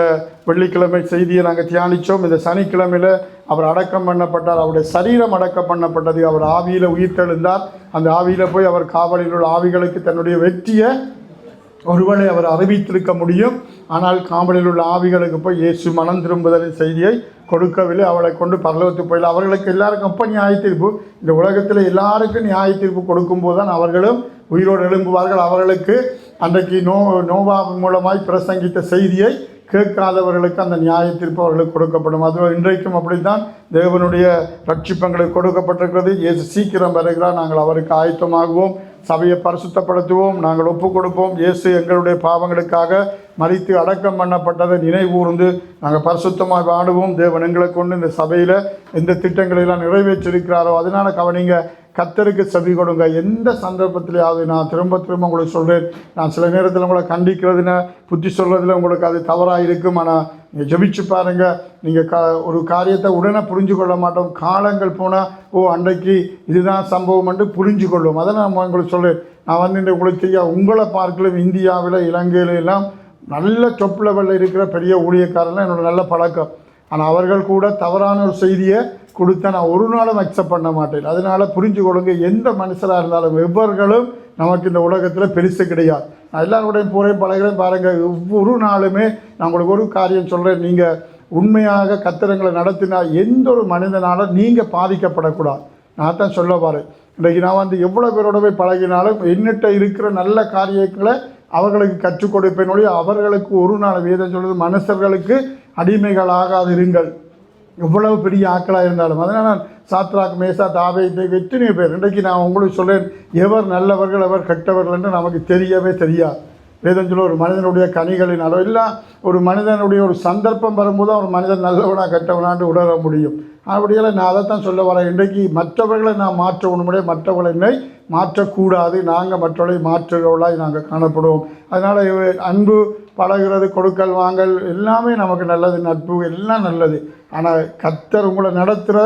வெள்ளிக்கிழமை செய்தியை நாங்கள் தியானித்தோம். இந்த சனிக்கிழமையில் அவர் அடக்கம் பண்ணப்பட்டார், அவருடைய சரீரம் அடக்கம் பண்ணப்பட்டது, அவர் ஆவியில் உயிர்த்தெழுந்தார். அந்த ஆவியில் போய் அவர் காவலில் உள்ள ஆவிகளுக்கு தன்னுடைய வெற்றியை ஒருவேளை அவர் அறிவித்திருக்க முடியும். ஆனால் காவலில் உள்ள ஆவிகளுக்கு போய் இயேசு மனம் திரும்புதலின் செய்தியை கொடுக்கவில்லை. அவளை கொண்டு பரலோகத்துக்கு போயில அவர்களுக்கு எல்லாருக்கும் அப்போ நியாய தீர்ப்பு, இந்த உலகத்தில் எல்லாருக்கும் நியாய தீர்ப்பு கொடுக்கும்போது தான் அவர்களும் உயிரோடு எழும்புவார்கள். அவர்களுக்கு அன்றைக்கு நோவா மூலமாய் பிரசங்கித்த செய்தியை கேட்காதவர்களுக்கு அந்த நியாய தீர்ப்பு அவர்களுக்கு கொடுக்கப்படும். அது இன்றைக்கும் அப்படித்தான் தேவனுடைய ரட்சிப்பங்களுக்கு கொடுக்கப்பட்டிருக்கிறது. இயேசு சீக்கிரம் வருகிறார், நாங்கள் அவருக்கு ஆயத்தமாகுவோம், சபையை பரிசுத்தப்படுத்துவோம், நாங்கள் ஒப்புக் கொடுப்போம். இயேசு எங்களுடைய பாவங்களுக்காக மரித்து அடக்கம் பண்ணப்பட்டதை நினைவூர்ந்து நாங்கள் பரிசுத்தமாக வாடுவோம். தேவன் எங்களை கொண்டு இந்த சபையில் எந்த திட்டங்களெல்லாம் நிறைவேற்றிருக்கிறாரோ அதனால் கவனிங்க, கர்த்தருக்கு செவி கொடுங்க. எந்த சந்தர்ப்பத்திலேயாவது நான் திரும்ப உங்களுக்கு சொல்கிறேன், நான் சில நேரத்தில் உங்களை கண்டிக்கிறதுன புத்தி சொல்கிறதுல உங்களுக்கு அது தவறாக இருக்கும். ஆனால் நீங்கள் ஜெபிச்சு பாருங்கள், நீங்கள் ஒரு காரியத்தை உடனே புரிஞ்சு கொள்ள மாட்டோம். காலங்கள் போனால் அன்றைக்கு இதுதான் சம்பவம் என்று புரிஞ்சு கொள்வோம். அதை நான் உங்களுக்கு சொல்கிறேன். நான் இந்த உங்களுக்கு தெரியா, உங்களை பார்க்கலும் இந்தியாவில் இலங்கையில எல்லாம் நல்ல டொப் லெவலில் இருக்கிற பெரிய ஊழியக்காரெல்லாம் என்னோட நல்ல பழக்கம். ஆனால் அவர்கள் கூட தவறான ஒரு செய்தியை கொடுத்தா நான் ஒரு நாளும் அக்செப்ட் பண்ண மாட்டேன். அதனால் புரிஞ்சு கொள்ளுங்க, எந்த மனுஷராக இருந்தாலும் எவர்களும் நமக்கு இந்த உலகத்தில் பெருசு கிடையாது. நான் எல்லாரோடையும் போகிறேன் பழகிறேன் பாருங்கள். ஒவ்வொரு நாளுமே நான் உங்களுக்கு ஒரு காரியம் சொல்கிறேன், நீங்கள் உண்மையாக கர்த்தரங்களை நடத்தினா எந்த ஒரு மனிதனாலும் நீங்கள் பாதிக்கப்படக்கூடாது. நான் தான் சொல்ல பாரு, இன்றைக்கு நான் எவ்வளோ பேரோட போய் பழகினாலும் என்னிட்ட இருக்கிற நல்ல காரியங்களை அவர்களுக்கு கற்றுக் கொடுப்பேன் ஒழிய அவர்களுக்கு ஒரு நாள் வேதம் சொல்வது மனுஷர்களுக்கு அடிமைகளாகாது இருங்கள், எவ்வளவு பெரிய ஆக்களாக இருந்தாலும். அதனால் நான் சாத்ராக் மேசாக் ஆபேத்நேகோ எத்தனையோ பேர் இன்றைக்கு நான் உங்களுக்கு சொல்லேன், எவர் நல்லவர்கள் எவர் கெட்டவர்கள் என்று நமக்கு தெரியவே தெரியாது. வேதம் சொல்ல ஒரு மனிதனுடைய கனிகளினாலோ இல்லை ஒரு மனிதனுடைய ஒரு சந்தர்ப்பம் வரும்போது ஒரு மனிதன் நல்லவனா கெட்டவனான்னு உணர முடியும். அப்படியெல்லாம் நான் அதைத்தான் சொல்ல வரேன். இன்றைக்கு மற்றவர்களை நான் மாற்ற உண்மையே, மற்றவர்களை என்னை மாற்றக்கூடாது. நாங்கள் மற்றவர்களை மாற்றுகிறவர்களாய் நாங்கள் காணப்படுவோம். அதனால் அன்பு பழகிறது, கொடுக்கல் வாங்கல் எல்லாமே நமக்கு நல்லது, நட்பு எல்லாம் நல்லது. ஆனால் கர்த்தர் உங்களை நடத்துகிற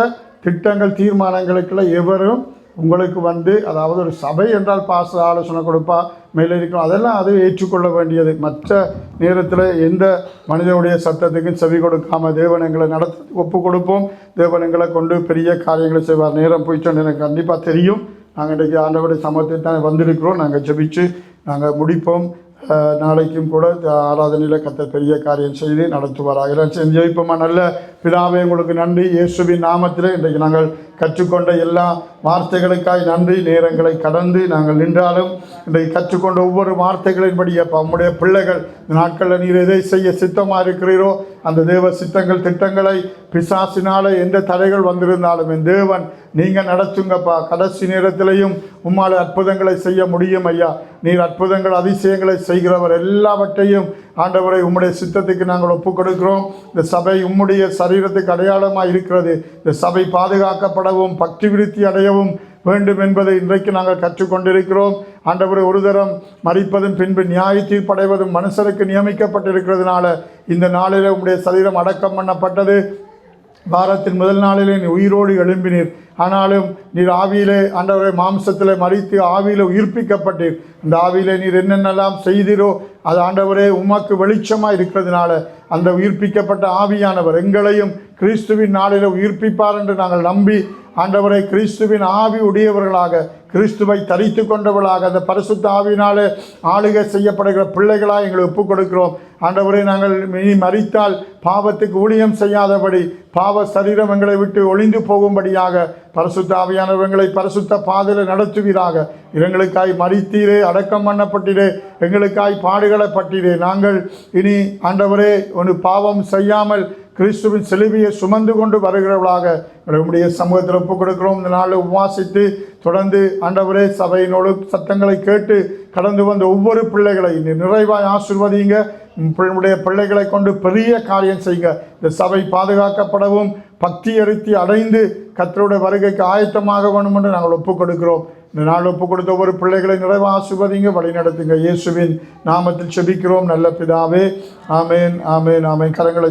திட்டங்கள் தீர்மானங்களுக்கெல்லாம் எவரும் உங்களுக்கு அதாவது ஒரு சபை என்றால் பாஸ்டர் ஆலோசனை கொடுப்பா மேலே இருக்கும், அதெல்லாம் அது ஏற்றுக்கொள்ள வேண்டியது. மற்ற நேரத்தில் எந்த மனிதனுடைய சத்தத்துக்கும் செவி கொடுக்காமல் தேவன் எங்களை நடத்த ஒப்பு கொடுப்போம். தேவன் எங்களை கொண்டு பெரிய காரியங்களை செய்வார். நேரம் போயிட்டோன்னு எனக்கு கண்டிப்பாக தெரியும். நாங்கள் இன்றைக்கி ஆண்டவருடைய சமூகத்தில் தான் வந்திருக்கிறோம். நாங்கள் ஜெபிச்சு நாங்கள் முடிப்போம். நாளைக்கும் கூட ஆராதனையில் கர்த்தர் பெரிய காரியம் செய்து நடத்துவாராக. எல்லாம் ஜெபிப்போமா. நல்ல பிதாவே, உங்களுக்கு நன்றி. இயேசுவின் நாமத்திலே இன்றைக்கு நாங்கள் கற்றுக்கொண்ட எல்லா வார்த்தைகளுக்காய் நன்றி. நேரங்களை கடந்து நாங்கள் நின்றாலும் இன்றைக்கு கற்றுக்கொண்ட ஒவ்வொரு வார்த்தைகளின்படி நம்முடைய பிள்ளைகள் இந்த நாட்களில் நீர் எதை செய்ய சித்தமாக இருக்கிறீரோ அந்த தேவ சித்தங்கள் திட்டங்களை பிசாசினால எந்த தடைகள் வந்திருந்தாலும் என் தேவன் நீங்கள் நடத்துங்கப்பா. கடைசி நேரத்திலையும் உம்மால் அற்புதங்களை செய்ய முடியும் ஐயா. நீர் அற்புதங்கள் அதிசயங்களை செய்கிறவர். எல்லாவற்றையும் ஆண்டவரை உம்முடைய சித்தத்துக்கு நாங்கள் ஒப்புக் கொடுக்கிறோம். இந்த சபை உம்முடைய சரீரத்துக்கு அடையாளமாக இருக்கிறது. இந்த சபை பாதுகாக்கப்படவும் பக்தி விருத்தி அடையவும் வேண்டும் என்பதை இன்றைக்கு நாங்கள் கற்றுக்கொண்டிருக்கிறோம். ஆண்டவரை ஒரு தரம் மரிப்பதும் பின்பு நியாய தீர்ப்படைவதும் மனுஷருக்கு நியமிக்கப்பட்டிருக்கிறதுனால இந்த நாளில் உம்முடைய சரீரம் அடக்கம் பண்ணப்பட்டது. வாரத்தின் முதல் நாளிலே நீ உயிரோடு எழும்பினீர். ஆனாலும் நீர் ஆவியிலே ஆண்டவரை மாம்சத்தில் மரித்து ஆவியில் உயிர்ப்பிக்கப்பட்டீர். அந்த ஆவியிலே நீர் என்னென்னலாம் செய்தீரோ அது ஆண்டவரே உமக்கு வெளிச்சமாக இருக்கிறதுனால அந்த உயிர்ப்பிக்கப்பட்ட ஆவியானவர் எங்களையும் கிறிஸ்துவின் நாளில் உயிர்ப்பிப்பார் என்று நாங்கள் நம்பி ஆண்டவரை கிறிஸ்துவின் ஆவி உடையவர்களாக கிறிஸ்துவை தரித்து கொண்டவர்களாக அந்த பரிசுத்த ஆவியினாலே ஆளுகை செய்யப்படுகிற பிள்ளைகளாக எங்களை ஒப்புக் கொடுக்கிறோம். ஆண்டவரை நாங்கள் இனி மரித்தால் பாவத்துக்கு ஊழியம் செய்யாதபடி பாவ சரீரம் எங்களை விட்டு ஒளிந்து போகும்படியாக பரிசுத்த ஆவியானவர் எங்களை பரிசுத்த பாதையில் நடத்துவீராக. எங்களுக்காய் மரித்தீரே, அடக்கம் பண்ணப்பட்டீரே, எங்களுக்காய் பாடுகளப்பட்டீரே. நாங்கள் இனி ஆண்டவரே ஒரு பாவம் செய்யாமல் கிறிஸ்துவின் சிலுவையை சுமந்து கொண்டு வருகிறவர்களாக உம்முடைய சமூகத்தில் ஒப்புக் கொடுக்கிறோம். இந்த நாளில் உபவாசித்து தொடர்ந்து ஆண்டவரே சபையினோடு சத்தங்களை கேட்டு கடந்து வந்த ஒவ்வொரு பிள்ளைகளை நிறைவாய் ஆசீர்வதிங்க. உங்களுடைய பிள்ளைகளை கொண்டு பெரிய காரியம் செய்யுங்க. இந்த சபை பாதுகாக்கப்படவும் பக்தி அரித்தி அடைந்து கர்த்தருடைய வருகைக்கு ஆயத்தமாக வேணும் என்று நாங்கள் ஒப்புக் கொடுக்கிறோம். இந்த நாள் ஒப்புக் கொடுத்த ஒவ்வொரு பிள்ளைகளை நிறைவாக ஆசீர்வதிங்க, வழி நடத்துங்க. இயேசுவின் நாமத்தில் செபிக்கிறோம் நல்ல பிதாவே. ஆமேன், ஆமேன், ஆமேன். கரங்களை